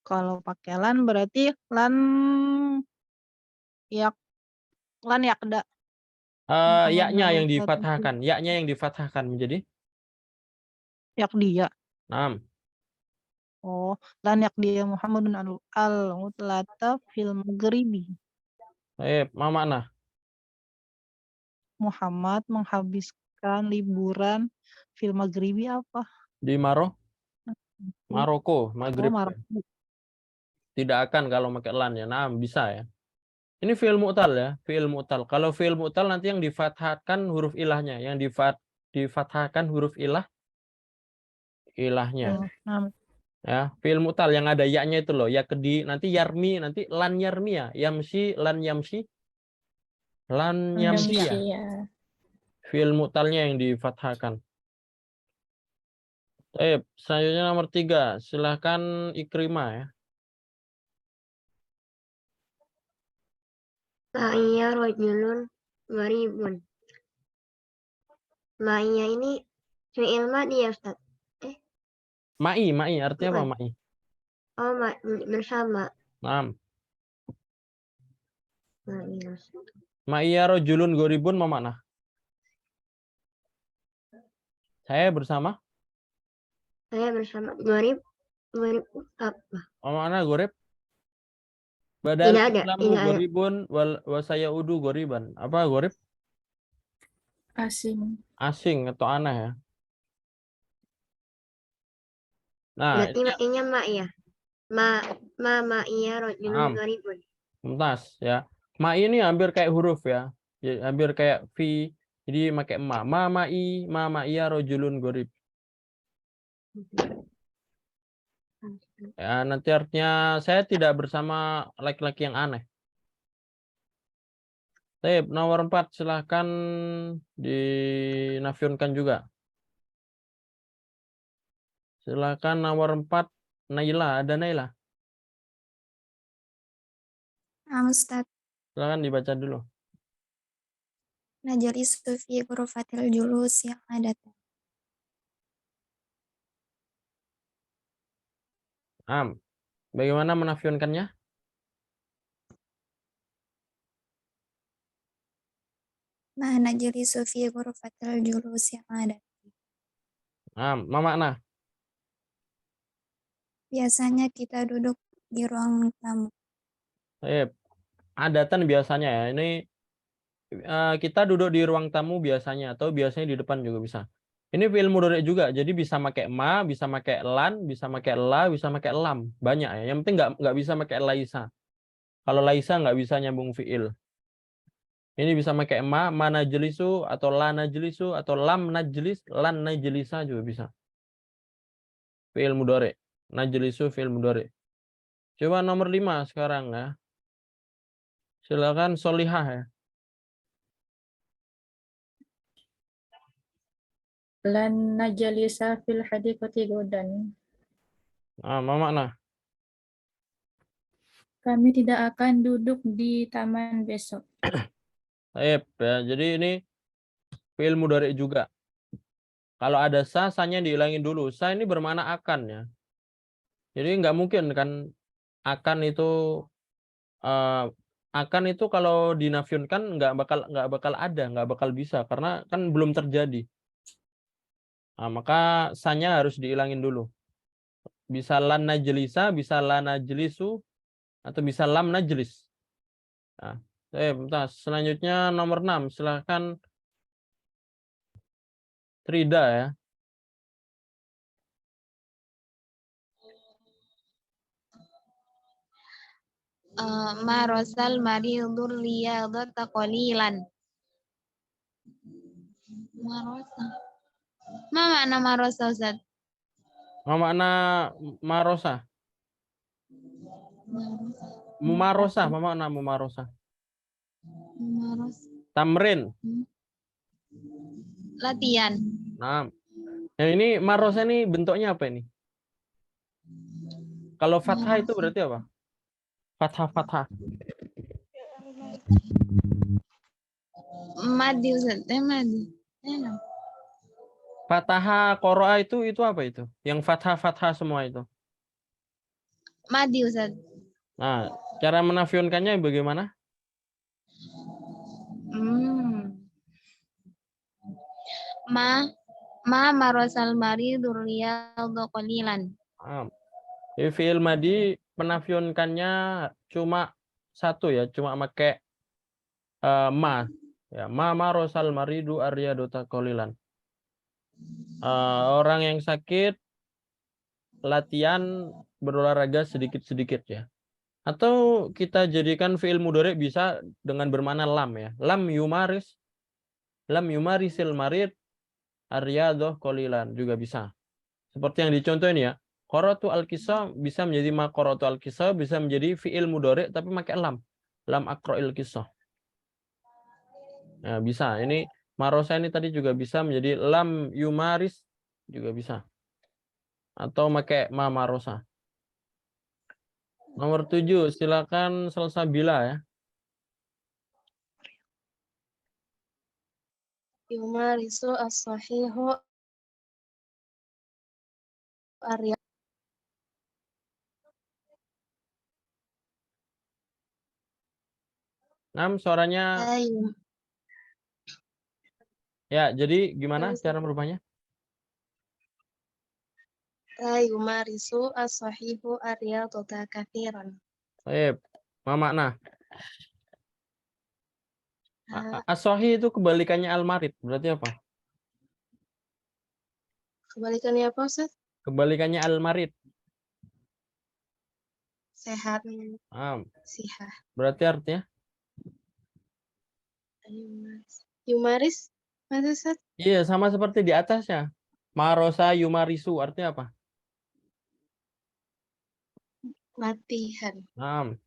Kalau pakai lan berarti lan yakda. yaknya yang difathahkan. Yaknya yang difathahkan menjadi Yaqdi ya. Nah, Oh, lan yaqdi Muhammadun al-utlata fil maghribi. apa makna? Muhammad menghabiskan liburan fil maghribi apa? Di Maroko, Maghrib. Maroko. Tidak akan kalau pakai lan ya. Nah, bisa ya. Ini fi'il mu'tal ya, fi'il mu'tal. Kalau fi'il mu'tal nanti yang difathahkan huruf ilahnya, yang difathahkan huruf ilahnya. Ya, fi'il mu'tal yang ada ya-nya itu loh, ya kedi, nanti yarmi, nanti lan yarmi ya, yamsi, lan yamsi. Lan yamsi ya. Fi'il mu'talnya yang difathahkan. Selanjutnya nomor 3, silahkan Ikrimah ya. Ma'iyya rajulun gharibun. Ma'iyya ini fi'il madhi ya Ustaz? Ma'i artinya apa Bukan. ma'i? Oh, bersama. Nah, Ma'iyya. Ma'iyya rajulun gharibun apa makna? Saya bersama? Saya bersama gharib apa? Apa makna gharib? Badal Tidak ada, Islamu tidak ada. gharibun wa sayaudu ghariban. Apa gharib? Asing. Asing atau aneh ya. Nah, Berarti ma'iyya ma'iyya. Ma'iyya rajulun gharibun. Mumtaz ya. Ma ini hampir kayak huruf ya. Hampir kayak fi. Jadi pakai ma. Ma'iya rajulun gharib. Ya, nanti artinya saya tidak bersama laki-laki yang aneh. Baik, nomor 4 silahkan dinafiunkan juga. Silakan nomor 4 Naila, ada Naila. Ustaz, Silakan dibaca dulu. najlisu fi ghurfatil julus yang ada. Bagaimana menafiunkannya? Nah, najlisu fi ghurfatil julus yang ada. Ma makna? Biasanya kita duduk di ruang tamu. Adatan biasanya ya. Ini kita duduk di ruang tamu biasanya atau biasanya di depan juga bisa. Ini fi'il mudhari juga. Jadi bisa pakai ma, bisa pakai lan, bisa pakai la, bisa pakai lam. Banyak ya. Yang penting nggak bisa pakai laisa. Kalau laisa nggak bisa nyambung fi'il. Ini bisa pakai ma najlisu atau la najlisu atau lam najlis, lan najlisa juga bisa. Fi'il mudhari. Najlisu fi'il mudhari. Coba nomor 5 sekarang ya. Silakan Solihah ya. Lan najlisa fil hadiqati godan. Ma makna? Kami tidak akan duduk di taman besok. Ya. Jadi ini fi'il mudhari juga. Kalau ada sa-nya dihilangin dulu. Sa ini bermakna akan ya. Jadi nggak mungkin kan akan itu kalau dinafiunkan nggak bakal ada, nggak bakal bisa karena kan belum terjadi. Nah, maka sa-nya harus dihilangin dulu. Bisa lan najlisa, bisa la najlisu, atau bisa lam najlis. Nah, selanjutnya nomor 6, silahkan Trida ya. Marosal maridur riyadata qalilan. Marosa. Ma makna marosa, Ustaz? Makna marosa. Mumarosa, apa makna mumarosa? Marosa. Tamrin. Latihan. Nah, yang ini marosa ini bentuknya apa ini? Kalau fathah itu berarti apa? Fathah. Madi, Ustaz. Madi. Fathah qoro'a itu apa itu? Yang fathah semua itu. Madi, Ustaz. Nah, cara menafiunkannya bagaimana? Ma marosal maridur riyadata qalilan. Fi'il madi menafiunkannya cuma satu ya, cuma pakai ma. Ya, ma marosal maridu aryadota qalilan. Orang yang sakit latihan berolahraga sedikit-sedikit ya. Atau kita jadikan fi'il mudhari bisa dengan bermakna lam ya. Lam yumarisil marid aryadoh qalilan juga bisa. Seperti yang dicontoh ini ya. Qara'tu al-qissa bisa menjadi ma qara'tu al-qissa, bisa menjadi fi'il mudhari tapi pakai lam. Lam aqra'il qissah. Nah, bisa. Ini marosa ini tadi juga bisa menjadi lam yumaris juga bisa. Atau pakai ma marosa. Nomor 7, silakan Salsabila ya. Yumarisu as-sahihu arya. Suaranya. Ya, jadi gimana cara merubahnya? Yumarisu as-sahihu aryadata katsiran. Baik, ma makna? As-sahih itu kebalikannya al-marid, berarti apa? Kebalikannya apa, Ustaz? Kebalikannya al-marid. Sehat. Sihah. Berarti artinya? Yumaris, Mas Ustaz? Iya, sama seperti di atasnya. Marosa yumarisu, artinya apa? Latihan. Naam.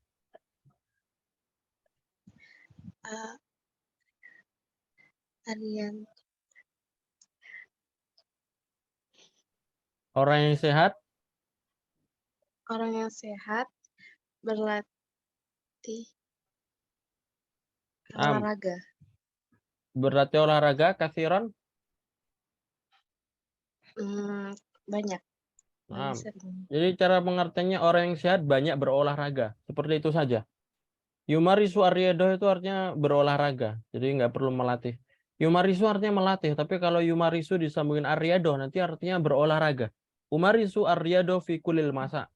Arian. Orang yang sehat. Orang yang sehat berlatih Naam. olahraga. Berlatih olahraga, kathiran. Banyak. Naam. Sering. Jadi cara pengertiannya orang yang sehat banyak berolahraga. Seperti itu saja. Yumarisu ar-riyadhah itu artinya berolahraga. Jadi nggak perlu melatih. Yumarisu artinya melatih. Tapi kalau yumarisu disambungin ar-riyadhah nanti artinya berolahraga. Umarisu ar-riyadhah fi kulil masa.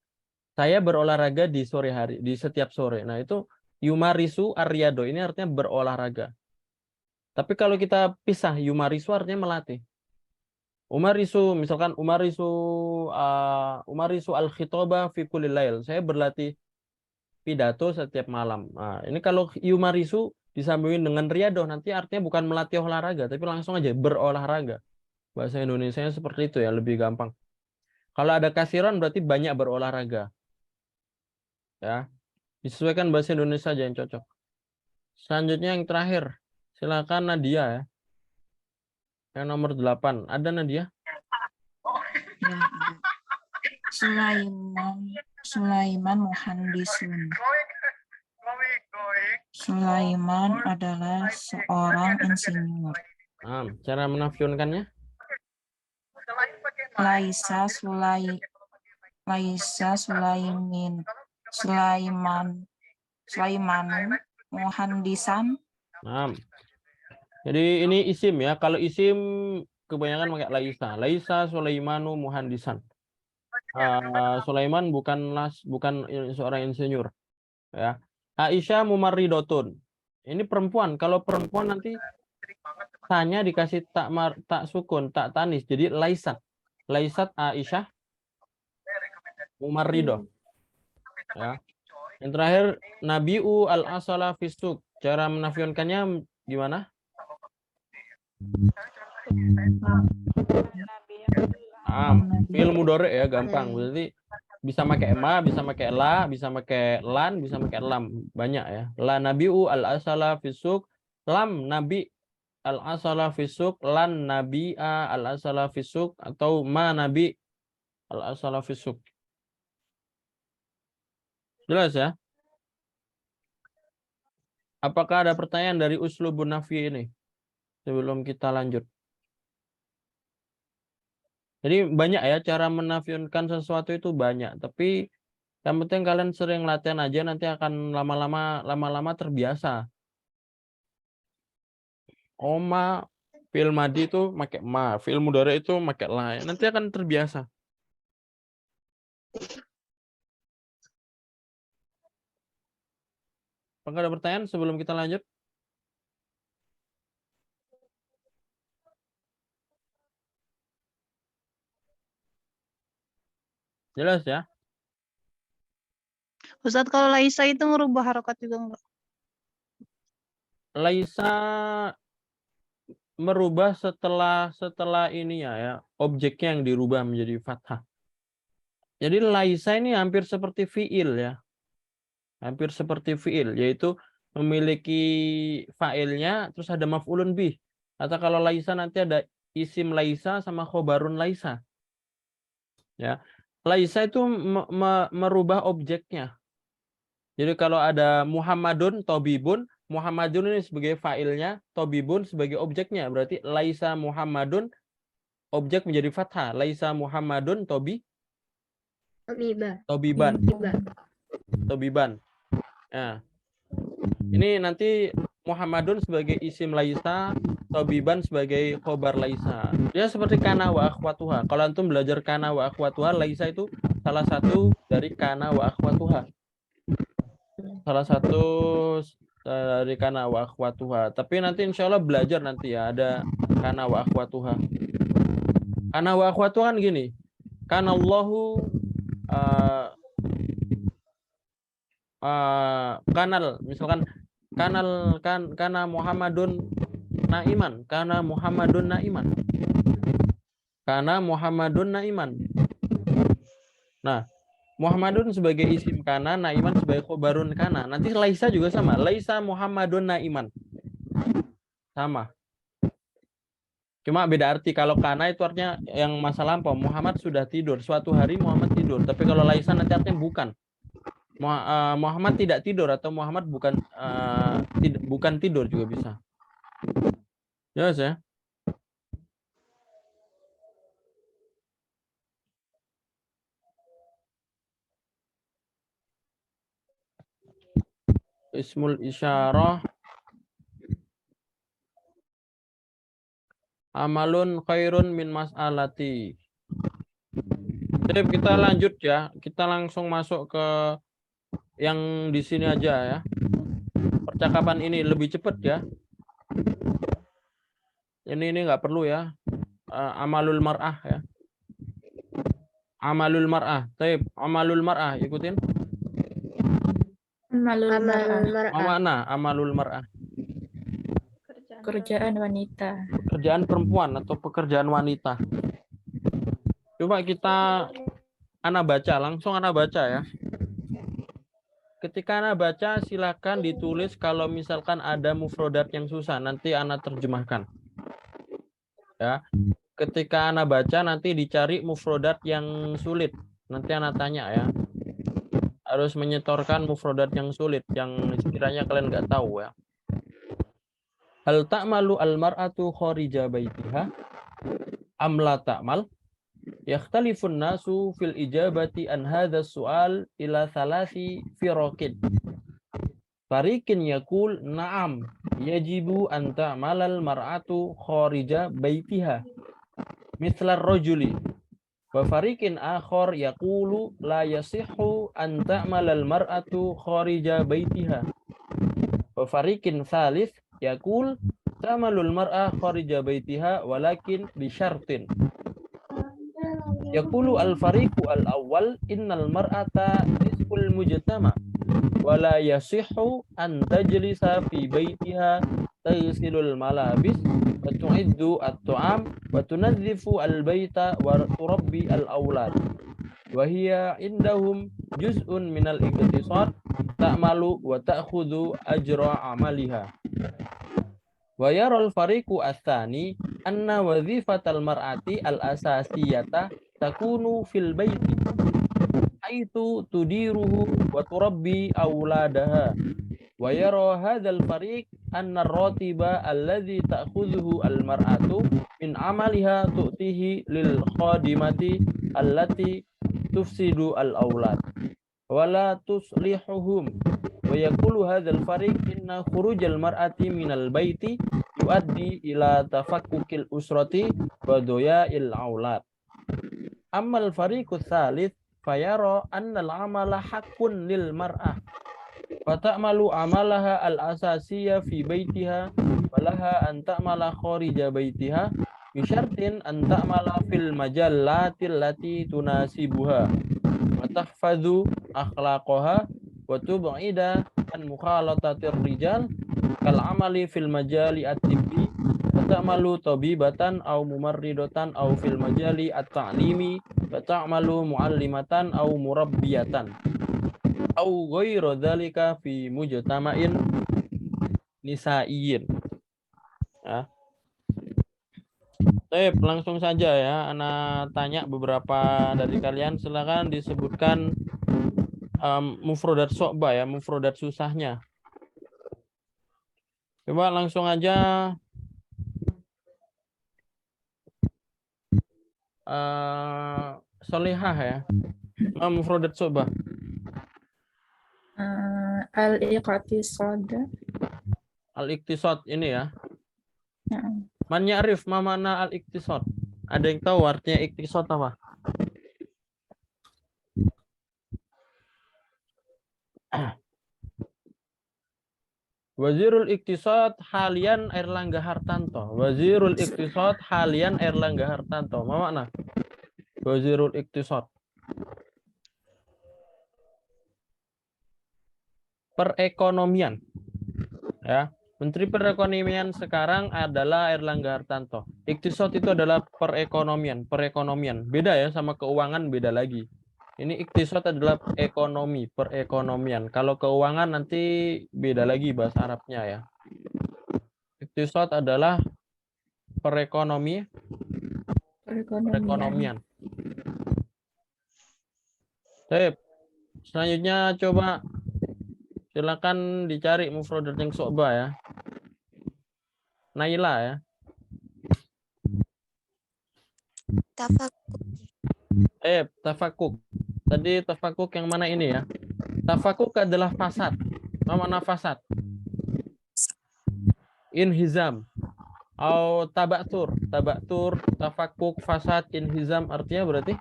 Saya berolahraga di sore hari, di setiap sore. Nah itu yumarisu ar-riyadhah. Ini artinya berolahraga. Tapi kalau kita pisah, yumarisu artinya melatih. Umarisu, misalkan umarisu al-khitobah fi kulil lail. Saya berlatih pidato setiap malam. Nah, ini kalau yumarisu disambungin dengan riyadoh nanti artinya bukan melatih olahraga, tapi langsung aja berolahraga. Bahasa Indonesianya seperti itu ya, lebih gampang. Kalau ada kasiran berarti banyak berolahraga. Ya. Disesuaikan bahasa Indonesia aja yang cocok. Selanjutnya yang terakhir. Silakan Nadia ya. Yang nomor 8. Ada Nadia? Ya, ada. Sulaiman Muhandisun. Sulaiman adalah seorang insinyur. Cara menafiunkannya? Laisa Sulaimanu Muhandisan. Jadi ini isim ya. Kalau isim kebanyakan pakai laisa. Laisa Sulaimanu Muhandisan. Sulaiman bukan seorang insinyur. Ya. Aisyah Mumarridotun. Ini perempuan. Kalau perempuan nanti tanya dikasih tak sukun, tak tanis. Jadi laisat. Laisat Aisyah Mumarridoh. Ya. Yang terakhir Nabi'u al-asala fisuk. Cara menafiunkannya gimana? Fi'il mudhari ya, gampang. Berarti bisa pakai ma, bisa pakai la, bisa pakai lan, bisa pakai lam. Banyak ya. La nabi'u al-asala fisuk, lam nabi al-asala fisuk, lan nabi'a al-asala fisuk, atau ma nabi al-asala fisuk. Jelas ya? Apakah ada pertanyaan dari uslubun nafi ini? Sebelum kita lanjut. Jadi banyak ya cara menafiunkan sesuatu itu banyak. Tapi yang penting kalian sering latihan aja, nanti akan lama-lama terbiasa. Oma, fi'il madi itu pakai ma, fi'il mudhari itu pakai la. Nanti akan terbiasa. Apakah ada pertanyaan sebelum kita lanjut? Jelas ya? Ustadz, kalau Laisa itu ngerubah harokat juga enggak? Laisa merubah setelah ini ya, objeknya yang dirubah menjadi fathah. Jadi laisa ini hampir seperti fiil ya. Hampir seperti fiil, yaitu memiliki fa'ilnya terus ada maf'ulun bih. Atau kalau laisa nanti ada isim laisa sama khobarun laisa. Ya. Laisa itu merubah objeknya. Jadi kalau ada Muhammadun, Tobibun, Muhammadun ini sebagai fa'ilnya, Tobibun sebagai objeknya. Berarti laisa Muhammadun, objek menjadi fathah. Laisa Muhammadun, Tobiban. Nah, ini nanti Muhammadun sebagai isim laisa, Tobiban sebagai khobar laisa. Dia seperti kana wa akhwatuha. Kalau antum belajar kana wa akhwatuha, laisa itu salah satu dari kana wa akhwatuha. Salah satu dari kana wa akhwatuha. Tapi nanti insya Allah belajar nanti ya, ada kana wa akhwatuha. Kana wa akhwatuha kan gini. Kana Allahu kanal, misalkan kana Muhammadun naiman, kana Muhammadun naiman. Kana Muhammadun naiman. Nah, Muhammadun sebagai isim kana, naiman sebagai khobarun kana. Nanti laisa juga sama. Laisa Muhammadun naiman. Sama. Cuma beda arti. Kalau kana itu artinya yang masa lampau. Muhammad sudah tidur. Suatu hari Muhammad tidur. Tapi kalau laisa nanti artinya bukan. Muhammad tidak tidur atau Muhammad bukan tidur juga bisa. Jelas ya? Ismul isyarah amalun khairun min mas'alati. Jadi kita lanjut ya. Kita langsung masuk ke yang di sini aja ya. Percakapan ini lebih cepat ya. Ini nggak perlu ya. Amalul mar'ah ya. Amalul mar'ah. Taib. Amalul mar'ah. Ikutin. Amalul Amalul mar'ah. Apa mar'ah. makna amalul mar'ah? Pekerjaan wanita. Pekerjaan perempuan atau pekerjaan wanita. Coba kita langsung anak baca ya. Ketika anak baca silakan ditulis kalau misalkan ada mufrodat yang susah nanti anak terjemahkan. Ya. Ketika anak baca nanti dicari mufrodat yang sulit. Nanti anak tanya ya. Harus menyetorkan mufrodat yang sulit yang sekiranya kalian nggak tahu ya. Hal ta'malu al-mar'atu kharija baitiha am la ta'mal? Yakhtalifun nasu fil ijabati an hadha su'al ila thalathi firaqin. Fariqin yaqul na'am yajibu an ta'mal al-mar'atu kharija baitiha mithla ar-rajuli. Wa fariqin akhar yaqulu la yasihhu an ta'mal al-mar'atu kharija baitiha. Wa fariqin thalith yaqul ta'malul mar'a kharija baitiha walakin bi syartin. Yaqulu al-fariqu al-awwal innal mar'ata nisful mujtama wa la yasihhu an tajlisa fi baitiha taghsilul malabis wa tu'iddu at-ta'am wa tunazzifu al-baita wa turabbi al-awlad wa hiya indahum juz'un minal iqtisad ta'malu wa ta'khudhu ajra amaliha. Wa yaral fariqu ats-tsani anna wazifatal mar'ati al-asasiyata takunu fil baiti aitu tudiruhu wa turabbi auladaha. Wa yara hadzal fariq anna ar-ratiba alladhi ta'khudhuhu al-mar'atu min 'amaliha tu'tihi lil khadimati allati tufsidu al-aulad wa la tuslihuhum. Wa yaqulu hadzal fariq inna khurujal mar'ati minal baiti yuaddi ila tafakkukil usrati wa doya'il aulad. Ammal fariqus tsalits fayara annal amala haqqun lil mar'ah fa ta'malu amalaha al-asasiyya fi baitiha wa laha an ta'mala kharija baitiha bi syartin an ta'mala fil majallati allati tunasibuha wa tahfadhu akhlaqaha wa tub'ida an mukhalatatir rijal kal amali fil majali at-tibbi wa ta'malu tabibatan aw mumarridatan aw fil majali at-ta'limi wa ta'malu muallimatan aw murabbiyatan aw ghairu dzalika fi mujtama'in nisaiyin. Ya. Baik, langsung saja ya. Ana tanya beberapa dari kalian, silakan disebutkan mufrodat so'ba ya, mufrodat susahnya. Coba langsung aja solihah ya. Mufrodat so'ba. Al-iqtisad. Al-iqtisad ini ya. Ya. Man ya'rif ma mana al-iqtisad? Ada yang tahu artinya iqtisad apa? Wazirul Iqtisad halian Airlangga Hartanto. Wazirul Iqtisad halian Airlangga Hartanto. Apa makna? Wazirul Iqtisad. Perekonomian. Ya, Menteri Perekonomian sekarang adalah Airlangga Hartanto. Iqtisad itu adalah perekonomian. Beda ya sama keuangan, beda lagi. Ini iktisad adalah ekonomi, perekonomian. Kalau keuangan nanti beda lagi bahasa Arabnya ya. Iktisad adalah perekonomian. Baik. Selanjutnya coba silakan dicari mufradat yang so'ba ya. Naila ya. Tafakkur. Tafakuk. Tadi tafakuk yang mana ini ya? Tafakuk adalah fasad. Apa makna fasad? Inhizam. Atau tabatur. Tabatur, tafakuk, fasad, inhizam artinya berarti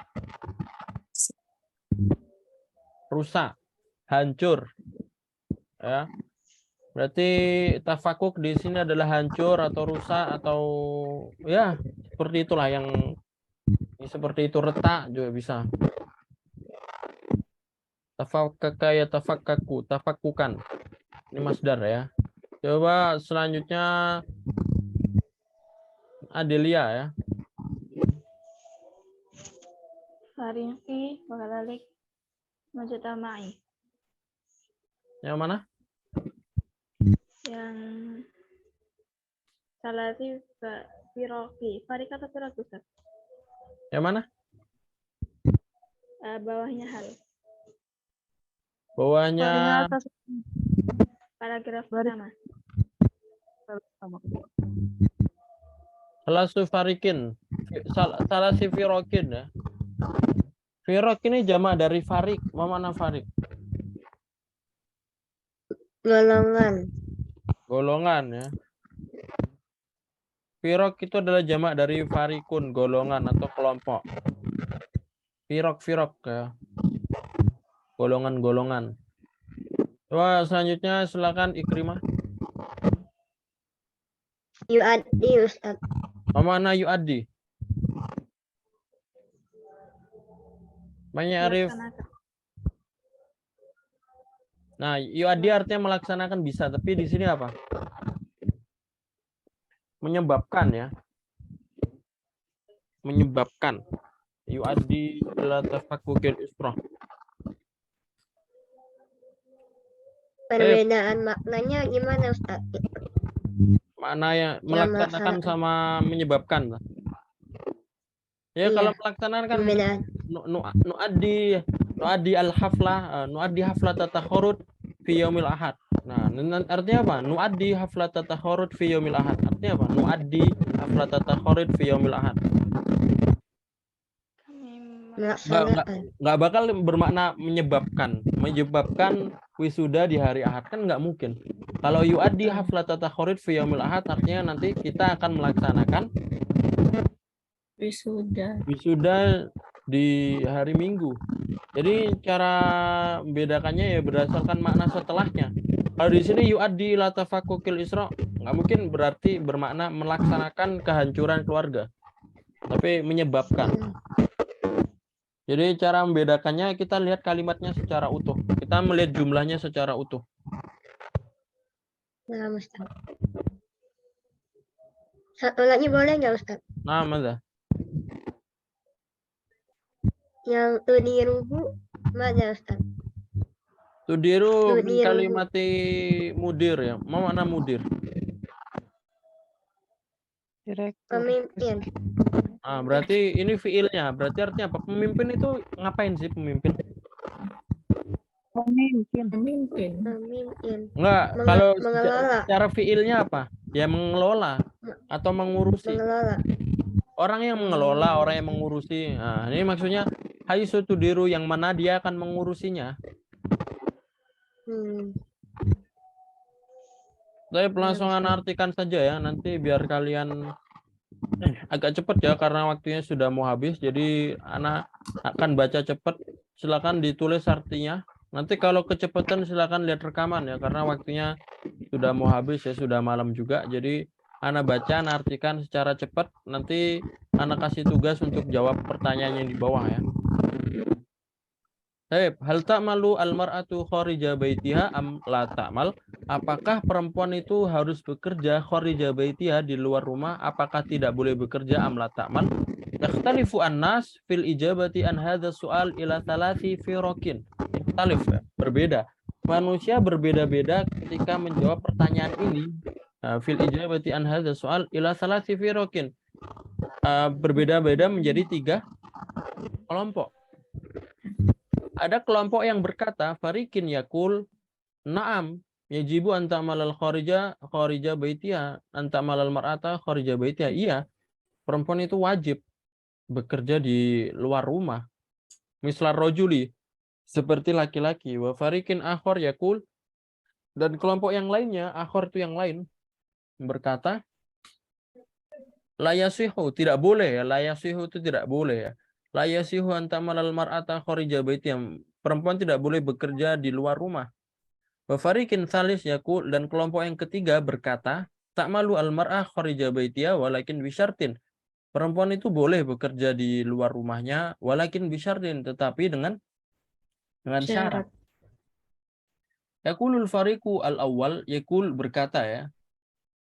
rusak, hancur. Ya. Berarti tafakuk di sini adalah hancur atau rusak atau ya seperti itulah yang seperti itu, retak juga bisa. Tafakkaka ya tafakkaku, tafakkukan. Ini masdar ya. Coba selanjutnya Adelia ya. Farinqi wa kadhalik mujtama'i. Yang mana? Yang salati firoqi. Farik atau firoqi, Ustaz? Yang mana? Bawahnya hal. Bawahnya Paling atas. Paragraf pertama. Salasu farikin. Salasi firokin ya. Firok ini jamak dari farik. Apa makna farik? Golongan. Golongan ya. Firok itu adalah jamak dari farikun, golongan atau kelompok. Firok ya. Golongan-golongan. Coba selanjutnya silakan Ikrimah. Yu'addi Ustaz. Apa makna yu'addi? Banyak Arif. Melaksanakan. Nah, yu'addi artinya melaksanakan bisa, tapi di sini apa? Menyebabkan ya. Menyebabkan. Yu'addi ila tafakkukil israh. Perbedaan maknanya gimana Ustaz? Maknanya melaksanakan sama menyebabkan. Ya, Iya. kalau melaksanakan kan Perbedaan. nuaddi al-haflah, nuaddi haflat takhurud fi yaumil ahad. Nah, artinya apa? Nuaddi haflat takhurud fi yaumil ahad. Artinya apa? Nuaddi haflat takhurud fi yaumil ahad. Melaksanakan. Nggak bakal bermakna menyebabkan wisuda di hari ahad, kan nggak mungkin. Kalau yuaddi haflat takhurud fi yaumil ahad artinya nanti kita akan melaksanakan wisuda di hari Minggu. Jadi cara membedakannya ya berdasarkan makna setelahnya. Kalau di sini yu'addi ila tafakkukil isra, nggak mungkin berarti bermakna melaksanakan kehancuran keluarga, tapi menyebabkan. Jadi cara membedakannya kita lihat kalimatnya secara utuh. Kita melihat jumlahnya secara utuh. Nah, Ustaz. Satu lagi boleh nggak Ustaz? Nah, mana? Yang tudiruhu mana Ustaz? Tudiru min Tudiruhu. kalimati mudir ya. Mau mana mudir? Direktur. Pemimpin. Ah, berarti ini fiilnya. Berarti artinya apa? Pemimpin itu ngapain sih pemimpin? Pemimpin. Pemimpin. Enggak, kalau mengelola. secara fiilnya apa? Ya mengelola atau mengurusi. Mengelola. Orang yang mengelola, orang yang mengurusi. Nah, ini maksudnya haitsu tudiru, yang mana dia akan mengurusinya. Saya langsung artikan saja ya, nanti biar kalian agak cepat ya karena waktunya sudah mau habis. Jadi anak akan baca cepat. Silakan ditulis artinya. Nanti kalau kecepatan silakan lihat rekaman ya karena waktunya sudah mau habis ya, sudah malam juga. Jadi anak baca, anak artikan secara cepat. Nanti anak kasih tugas untuk jawab pertanyaan yang di bawah ya. Baik, hal ta'malu al-mar'atu kharija baitiha am la ta'mal? Apakah perempuan itu harus bekerja kharija baitiha di luar rumah? Apakah tidak boleh bekerja am la ta'mal? Yakhtalifu an-nas fil ijabati an hadha su'al ila thalathi firaqin. Ikhtalif, berbeda. Manusia berbeda-beda ketika menjawab pertanyaan ini. Fil ijabati an hadha su'al ila thalathi firaqin. Berbeda-beda menjadi 3 kelompok. Ada kelompok yang berkata, farikin yakul, na'am, yajibu anta malal kharija baitiha, anta malal mar'ata kharija baitiha. Iya, perempuan itu wajib bekerja di luar rumah. Mislar rojuli, seperti laki-laki. Wa farikin akhor yakul, dan kelompok yang lainnya, akhor itu yang lain, berkata, layasihu, tidak boleh ya, layasihu itu tidak boleh ya. La yasihu anta malal mar'ata kharija baitiha. Perempuan tidak boleh bekerja di luar rumah. Wa fariqin tsalis yaqul, dan kelompok yang ketiga berkata, ta'malu al mar'ah kharija baitiha walakin bisyartin. Perempuan itu boleh bekerja di luar rumahnya walakin bisyartin, tetapi dengan syarat. Yaqulul fariqu al awwal, yaqul berkata ya.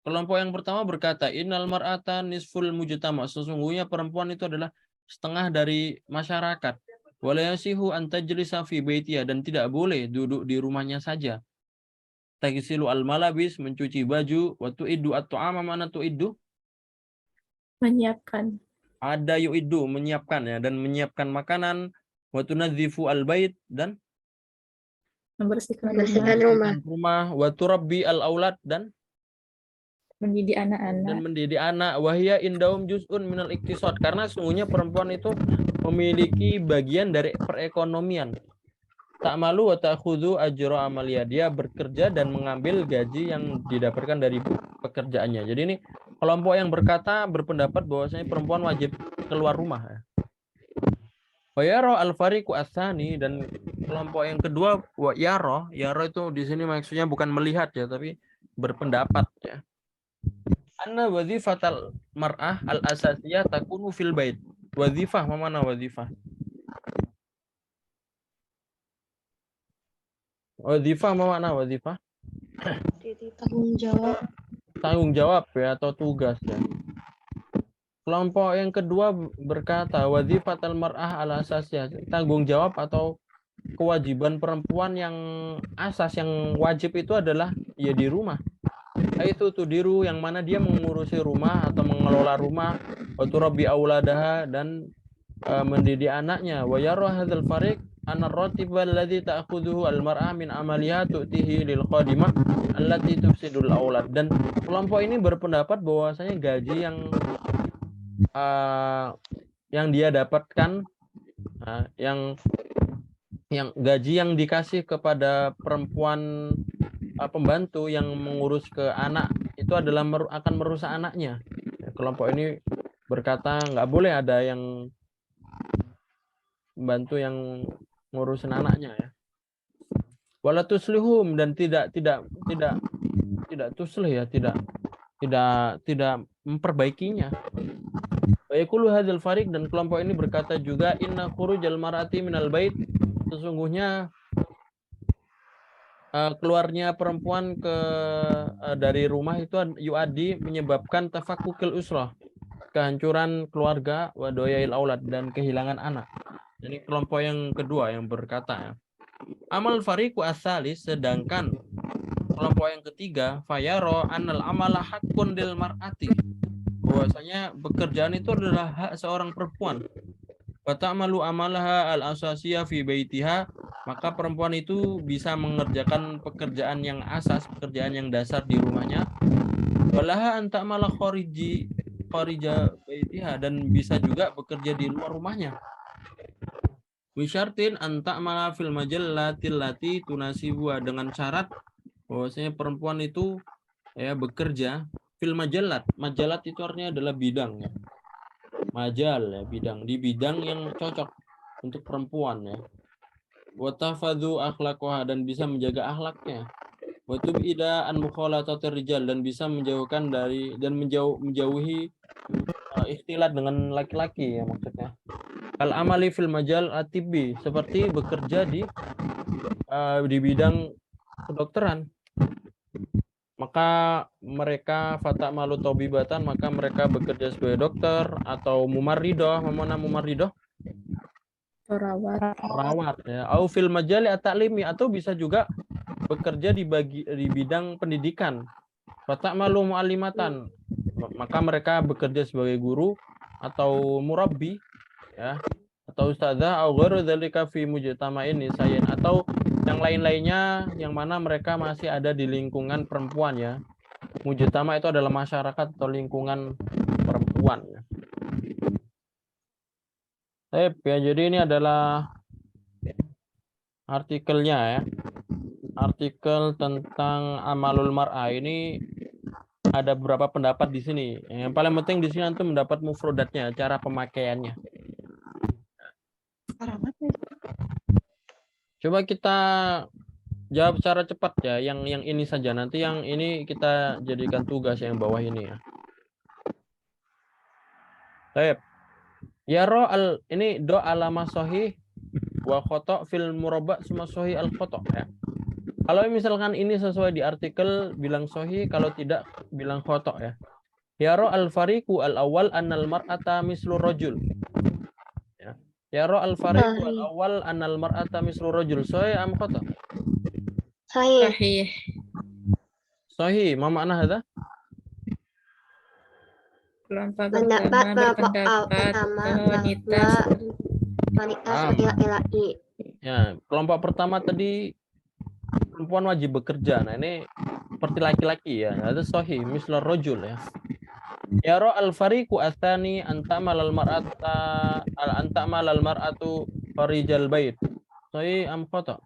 Kelompok yang pertama berkata, innal mar'ata nisful mujtama. Sesungguhnya perempuan itu adalah setengah dari masyarakat. Wala yasihu an tajlisa fi baitiha, dan tidak boleh duduk di rumahnya saja. Tagsilu al malabis, mencuci baju, wa tu'iddu at-ta'ama, mana tu'iddu? Menyiapkan. Ada yu'iddu, menyiapkan ya, dan menyiapkan makanan, wa tunadzifu al bait, dan Membersihkan rumah, wa turabbi al aulad, dan mendidik anak-anak. mendidik anak. Wahya indaum juz'un minal iktisad, karena sungguhnya perempuan itu memiliki bagian dari perekonomian. Ta'malu wa ta'khudhu ajra amaliyah, dia bekerja dan mengambil gaji yang didapatkan dari pekerjaannya. Jadi ini kelompok yang berpendapat bahwasanya perempuan wajib keluar rumah. Wa yara al-fariqu ats-tsani, dan kelompok yang kedua wa yara itu di sini maksudnya bukan melihat ya, tapi berpendapat ya. Anna wazifatal mar'ah al-asasiyah takunu fil bait. Wazifah, mana wazifah? Wazifah mana wazifah? Tanggung jawab. Tanggung jawab ya, atau tugas ya. Kelompok yang kedua berkata wazifatal mar'ah al-asasiyah, tanggung jawab atau kewajiban perempuan yang asas, yang wajib itu adalah ya di rumah. Itu tudiru, yang mana dia mengurusi rumah atau mengelola rumah, wa turabbi auladaha, dan mendidik anaknya. Wa yara hadzal fariq anna ar-ratib alladhi ta'khudhuhu al-mar'ah min amaliha tu'tihi lil khadimah allati tufsidul aulad. Dan kelompok ini berpendapat bahwasanya gaji yang dia dapatkan, yang gaji yang dikasih kepada perempuan pembantu yang mengurus ke anak itu adalah akan merusak anaknya. Kelompok ini berkata nggak boleh ada yang membantu yang ngurusin anaknya ya. Wala tuslihum, dan tidak tuslih ya, tidak memperbaikinya. Wa yaqulu hadzal fariq, dan kelompok ini berkata juga, inna khurujal mar'ati minal bait, sesungguhnya keluarnya perempuan dari rumah itu yuadi, menyebabkan tafakkukil usrah, kehancuran keluarga, wa doyail aulad, dan kehilangan anak. Ini kelompok yang kedua yang berkata ya. Amal fariqu as-salis, sedangkan kelompok yang ketiga fayaro annal amala haqqun lil mar'ati, bahwasanya pekerjaan itu adalah hak seorang perempuan. Wa ta'malu amalaha al-asasiyah fi baitiha, maka perempuan itu bisa mengerjakan pekerjaan yang asas, pekerjaan yang dasar di rumahnya. Walaha an ta'mala kharija baitiha, dan bisa juga bekerja di luar rumahnya. Wisyartin an ta'mala fil majallatil lati tunasibuha, dengan syarat bahwasanya perempuan itu ya bekerja fil majallat. Majallat itu artinya adalah bidang ya. Majal ya, bidang, di bidang yang cocok untuk perempuan ya. Wa tahfadzu akhlaqaha, dan bisa menjaga akhlaknya. Wa tub'ida an mukhalatatir rijal, dan bisa menjauhkan dari dan menjauhi ikhtilat dengan laki-laki ya maksudnya. Kal amali fil majal atibi, seperti bekerja di bidang kedokteran. Maka mereka fata malu tobibatan, maka mereka bekerja sebagai dokter, atau mumarridoh, mana mumarridoh? Perawat ya. Au fil majali at-ta'limi, atau bisa juga bekerja di bidang pendidikan. Fata malu mu'allimatan, maka mereka bekerja sebagai guru atau murabbi ya, atau ustadzah, au ghairu dzalika fi mujtama'in nisain, atau yang lain-lainnya yang mana mereka masih ada di lingkungan perempuan ya. Mujtama itu adalah masyarakat atau lingkungan perempuan ya. Ya, jadi ini adalah artikelnya ya. Artikel tentang amalul mar'ah ini ada beberapa pendapat di sini. Yang paling penting di sini antum mendapat mufrodatnya, cara pemakaiannya. Coba kita jawab secara cepat ya, yang ini saja. Nanti yang ini kita jadikan tugas yang bawah ini ya. Baik. Ya ini do alama sahih wa khoto fil murabba suma sahih al khoto ya. Kalau misalkan ini sesuai di artikel bilang sahih, kalau tidak bilang khoto ya. Yaro al fariqu al awal annal mar'ata mislu rajul. Ya. Yaro al fariqu al awal annal mar'ata mislu rajul. Sahih am khoto? Sahih. Sahih. Sahih, ma makna hadza? Kelompok Pendapat pertama berpendapat pertama bahwa wanita wanita sebagai laki-laki. Ya, kelompok pertama tadi perempuan wajib bekerja. Nah, ini seperti laki-laki ya. Itu sahih, misal rajul ya. Yaro al-fariqu atsani anta'mal al-mar'ata anta'mal al-mar'atu farijal bait. Sahih am khata?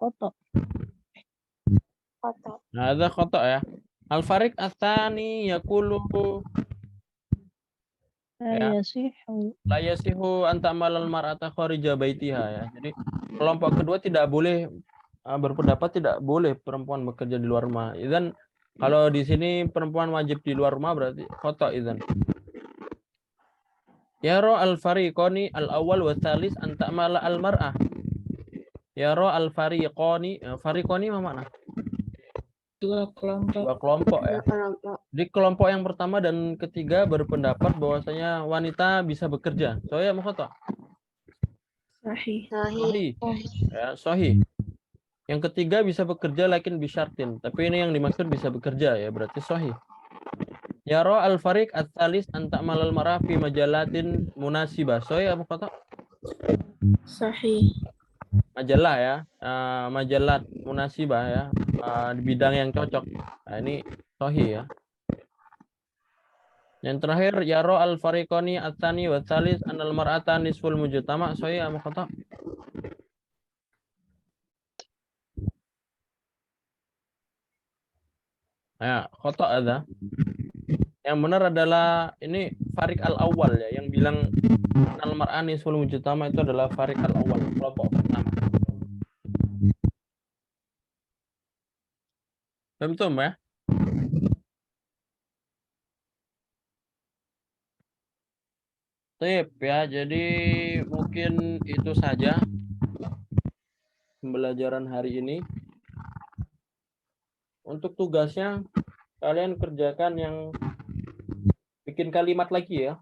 Foto. Nah, ada khata ya. Al-fariq atsani yaqulu Saya sih la yasihu anta'mal al-mar'ata kharija baitiha ya. Jadi kelompok kedua tidak boleh berpendapat tidak boleh perempuan bekerja di luar rumah. Idzan kalau di sini perempuan wajib di luar rumah berarti khata idzan. Yaro al-fariqani al-awwal wa tsalis anta'mal al-mar'ah. Yaro al-fariqani, fariqani apa makna? dua kelompok. Dua kelompok ya. Di kelompok yang pertama dan ketiga berpendapat bahwasanya wanita bisa bekerja. Soalnya mau kata? Sahih. Sahih. Ya, sahih. Yang ketiga bisa bekerja lakin bisyartin. Tapi ini yang dimaksud bisa bekerja ya, berarti sahih. Yaro al-fariq at-tsalis anta'mal al-mar'ah fi majalatin munasibah. Sahih apa kata? Sahih. Majalah ya, majalah munasibah ya, di bidang yang cocok. Nah, ini sahih ya. Yang terakhir yaro al-fariqani at-tsani wa tsalis anal mar'ata nisful mujtama. Sahih apa kata? Ya, khata ada. Yang benar adalah ini Farik al-awwal ya, yang bilang al-mar'ani sul mujtama itu adalah Farik al-awwal, kelompok pertama. Betul ya? Sip ya, jadi mungkin itu saja pembelajaran hari ini. Untuk tugasnya kalian kerjakan yang bikin kalimat lagi ya.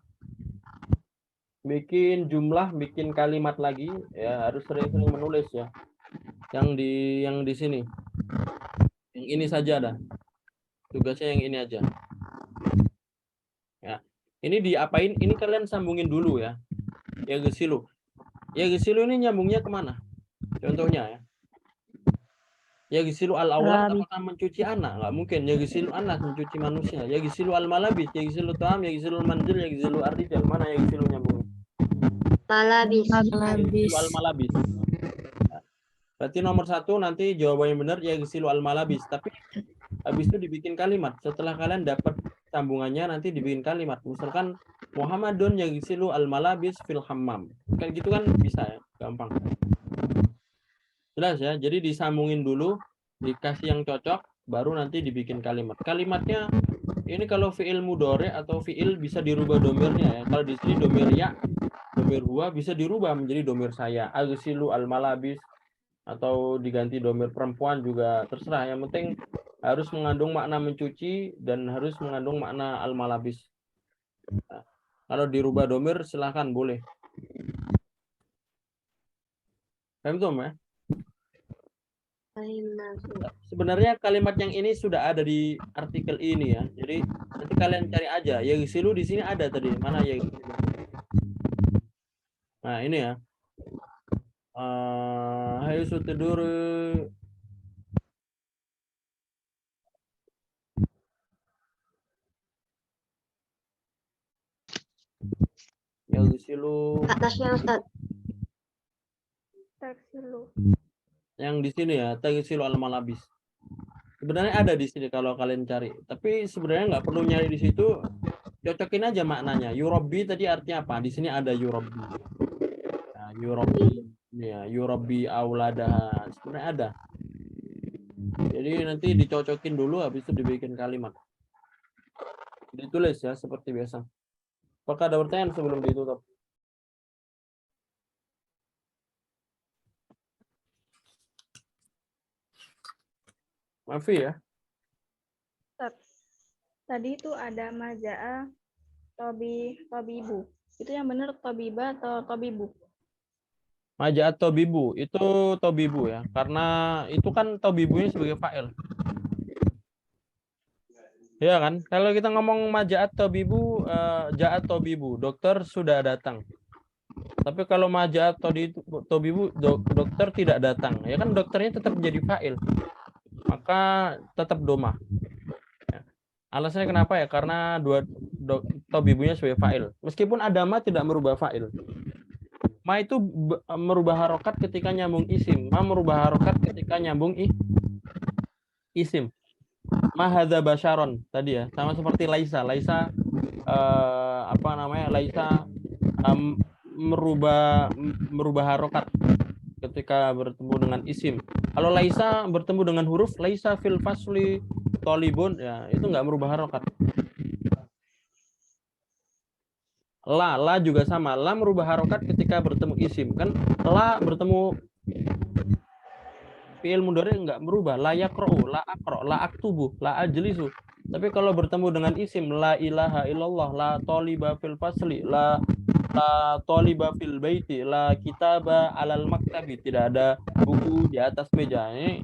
Bikin jumlah, bikin kalimat lagi ya, harus sering-sering menulis ya. Yang di sini. Yang ini saja dah. Tugasnya yang ini aja. Ya. Ini diapain? Ini kalian sambungin dulu ya. Ya gesilu. Ya gesilu ini nyambungnya kemana? Contohnya ya. Ya gisilu al-awwal apakah mencuci anak? Enggak mungkin. Ya gisilu anak mencuci manusia. Ya gisilu al-malabis, ya gisilu ta'am, ya gisilu al-manzil, ya gisilu ar-rijal. Mana ya gisilu nyambung? Malabis. Malabis. Al-malabis. Berarti nomor 1 nanti jawabannya benar ya gisilu al-malabis. Tapi habis itu dibikin kalimat. Setelah kalian dapat sambungannya nanti dibikin kalimat. Misalkan Muhammadun yaghsilu al-malabis fil hammam. Kayak gitu kan bisa ya, gampang. Jelas ya. Jadi disambungin dulu, dikasih yang cocok, baru nanti dibikin kalimat. Kalimatnya ini kalau fi'il mudhari atau fi'il bisa dirubah domirnya ya. Kalau di sini domir ya, domir huwa bisa dirubah menjadi domir saya. Aghsilu al-malabis atau diganti domir perempuan juga terserah. Yang penting harus mengandung makna mencuci dan harus mengandung makna al-malabis. Nah, kalau dirubah domir silahkan boleh. Paham tuh ya? Sebenarnya kalimat yang ini sudah ada di artikel ini ya. Jadi nanti kalian cari aja. Yaghsilu di sini ada tadi. Mana yaghsilu? Nah, ini ya. Haythu tidur yaghsilu Atasnya Ustaz. Taksilu. yang di sini ya, taghsilu al-malabis. Sebenarnya ada di sini kalau kalian cari. Tapi sebenarnya nggak perlu nyari di situ. Cocokin aja maknanya. Yurabbi tadi artinya apa? Di sini ada yurabbi. Nah, yurabbi ya, yurabbi auladaha. Sebenarnya ada. Jadi nanti dicocokin dulu habis itu dibikin kalimat. Ditulis ya seperti biasa. Apakah ada pertanyaan sebelum ditutup? Maafi ya. Ustaz, tadi itu ada majaa tobibu. Itu yang benar tobiba atau tobibu? Maja'at tobibu, itu tobibu ya. Karena itu kan tobibunya sebagai fa'il. Ya kan? Kalau kita ngomong maja'at tobibu, ja'at tobibu, dokter sudah datang. Tapi kalau maja'at tobibu, dokter tidak datang. Ya kan dokternya tetap jadi fa'il. Maka tetap domah. Ya. Alasannya kenapa ya? Karena tobibunya sebagai fa'il. Meskipun ada ma tidak merubah fa'il. Ma itu merubah harokat ketika nyambung isim. Ma merubah harokat ketika nyambung isim. Ma hadza basyaron tadi ya. Sama seperti laisa. Laisa Laisa merubah harokat ketika bertemu dengan isim. Kalau laisa bertemu dengan huruf laisa fil fasli tolibun ya itu nggak merubah harokat. La juga sama. La merubah harokat ketika bertemu isim kan. La bertemu fi'il mudhari enggak merubah. La yaqra'u, la aqra', la aktubu, la ajlisu. Tapi kalau bertemu dengan isim la ilaha illallah, la taliba fil fasli, la taliba fil baiti, la kitaba alal maktabi, tidak ada buku di atas meja. Ini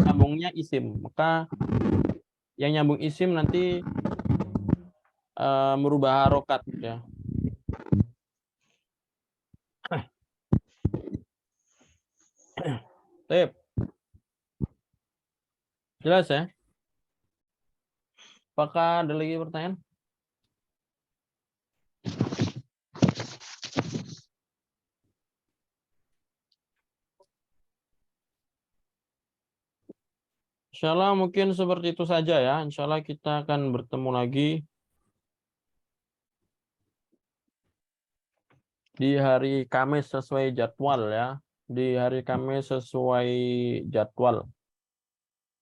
nyambungnya isim. Maka yang nyambung isim nanti merubah harokat ya. Tip. Jelas ya? Apakah ada lagi pertanyaan? Insyaallah mungkin seperti itu saja ya. Insyaallah kita akan bertemu lagi di hari Kamis sesuai jadwal ya. Di hari Kamis sesuai jadwal.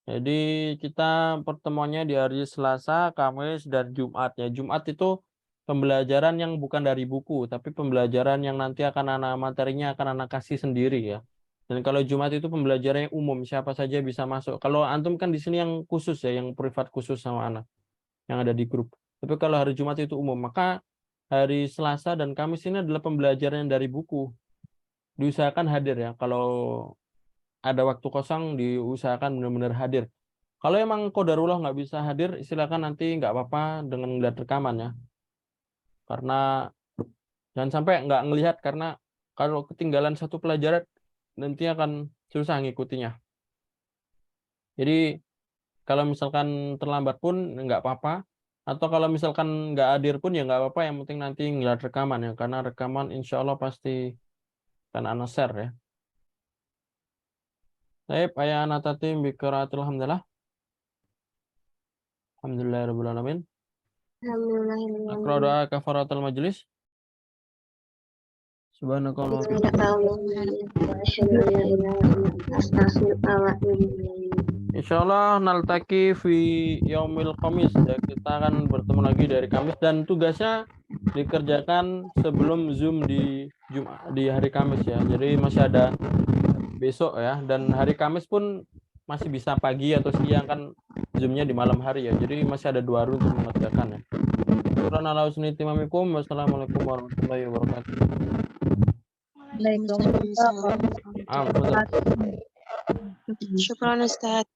Jadi kita pertemuannya di hari Selasa, Kamis, dan Jumat ya. Jumat itu pembelajaran yang bukan dari buku, tapi pembelajaran yang nanti akan materinya akan anak kasih sendiri ya. Dan kalau Jumat itu pembelajarannya umum, siapa saja bisa masuk. Kalau antum kan di sini yang khusus ya, yang privat khusus sama anak yang ada di grup. Tapi kalau hari Jumat itu umum, maka hari Selasa dan Kamis ini adalah pembelajaran dari buku. Diusahakan hadir ya. Kalau ada waktu kosong diusahakan benar-benar hadir. Kalau emang qadarullah nggak bisa hadir, silakan nanti nggak apa-apa dengan melihat rekaman ya. Karena jangan sampai nggak ngelihat, karena kalau ketinggalan satu pelajaran nanti akan susah ngikutinya. Jadi kalau misalkan terlambat pun nggak apa-apa, atau kalau misalkan nggak hadir pun ya nggak apa-apa, yang penting nanti ngelihat rekaman ya, karena rekaman insya Allah pasti akan ana share ya. Baik, ayah anatatim biqiraatil hamdalah. Alhamdulillahirabbil alamin. Alhamdulillah. Aqra doa kafaratul majlis. Subhanakallah. Insyaallah naltaki fi yaumil khamis ya, kita akan bertemu lagi dari Kamis dan tugasnya dikerjakan sebelum Zoom di hari Kamis ya. Jadi masih ada besok ya, dan hari Kamis pun masih bisa pagi atau siang, kan Zoom-nya di malam hari ya. Jadi masih ada 2 hari untuk mengerjakan ya. Syukran ala husni timamikum. Wassalamualaikum warahmatullahi wabarakatuh. Waalaikumsalam. Ah, betul. Syukran Ustaz.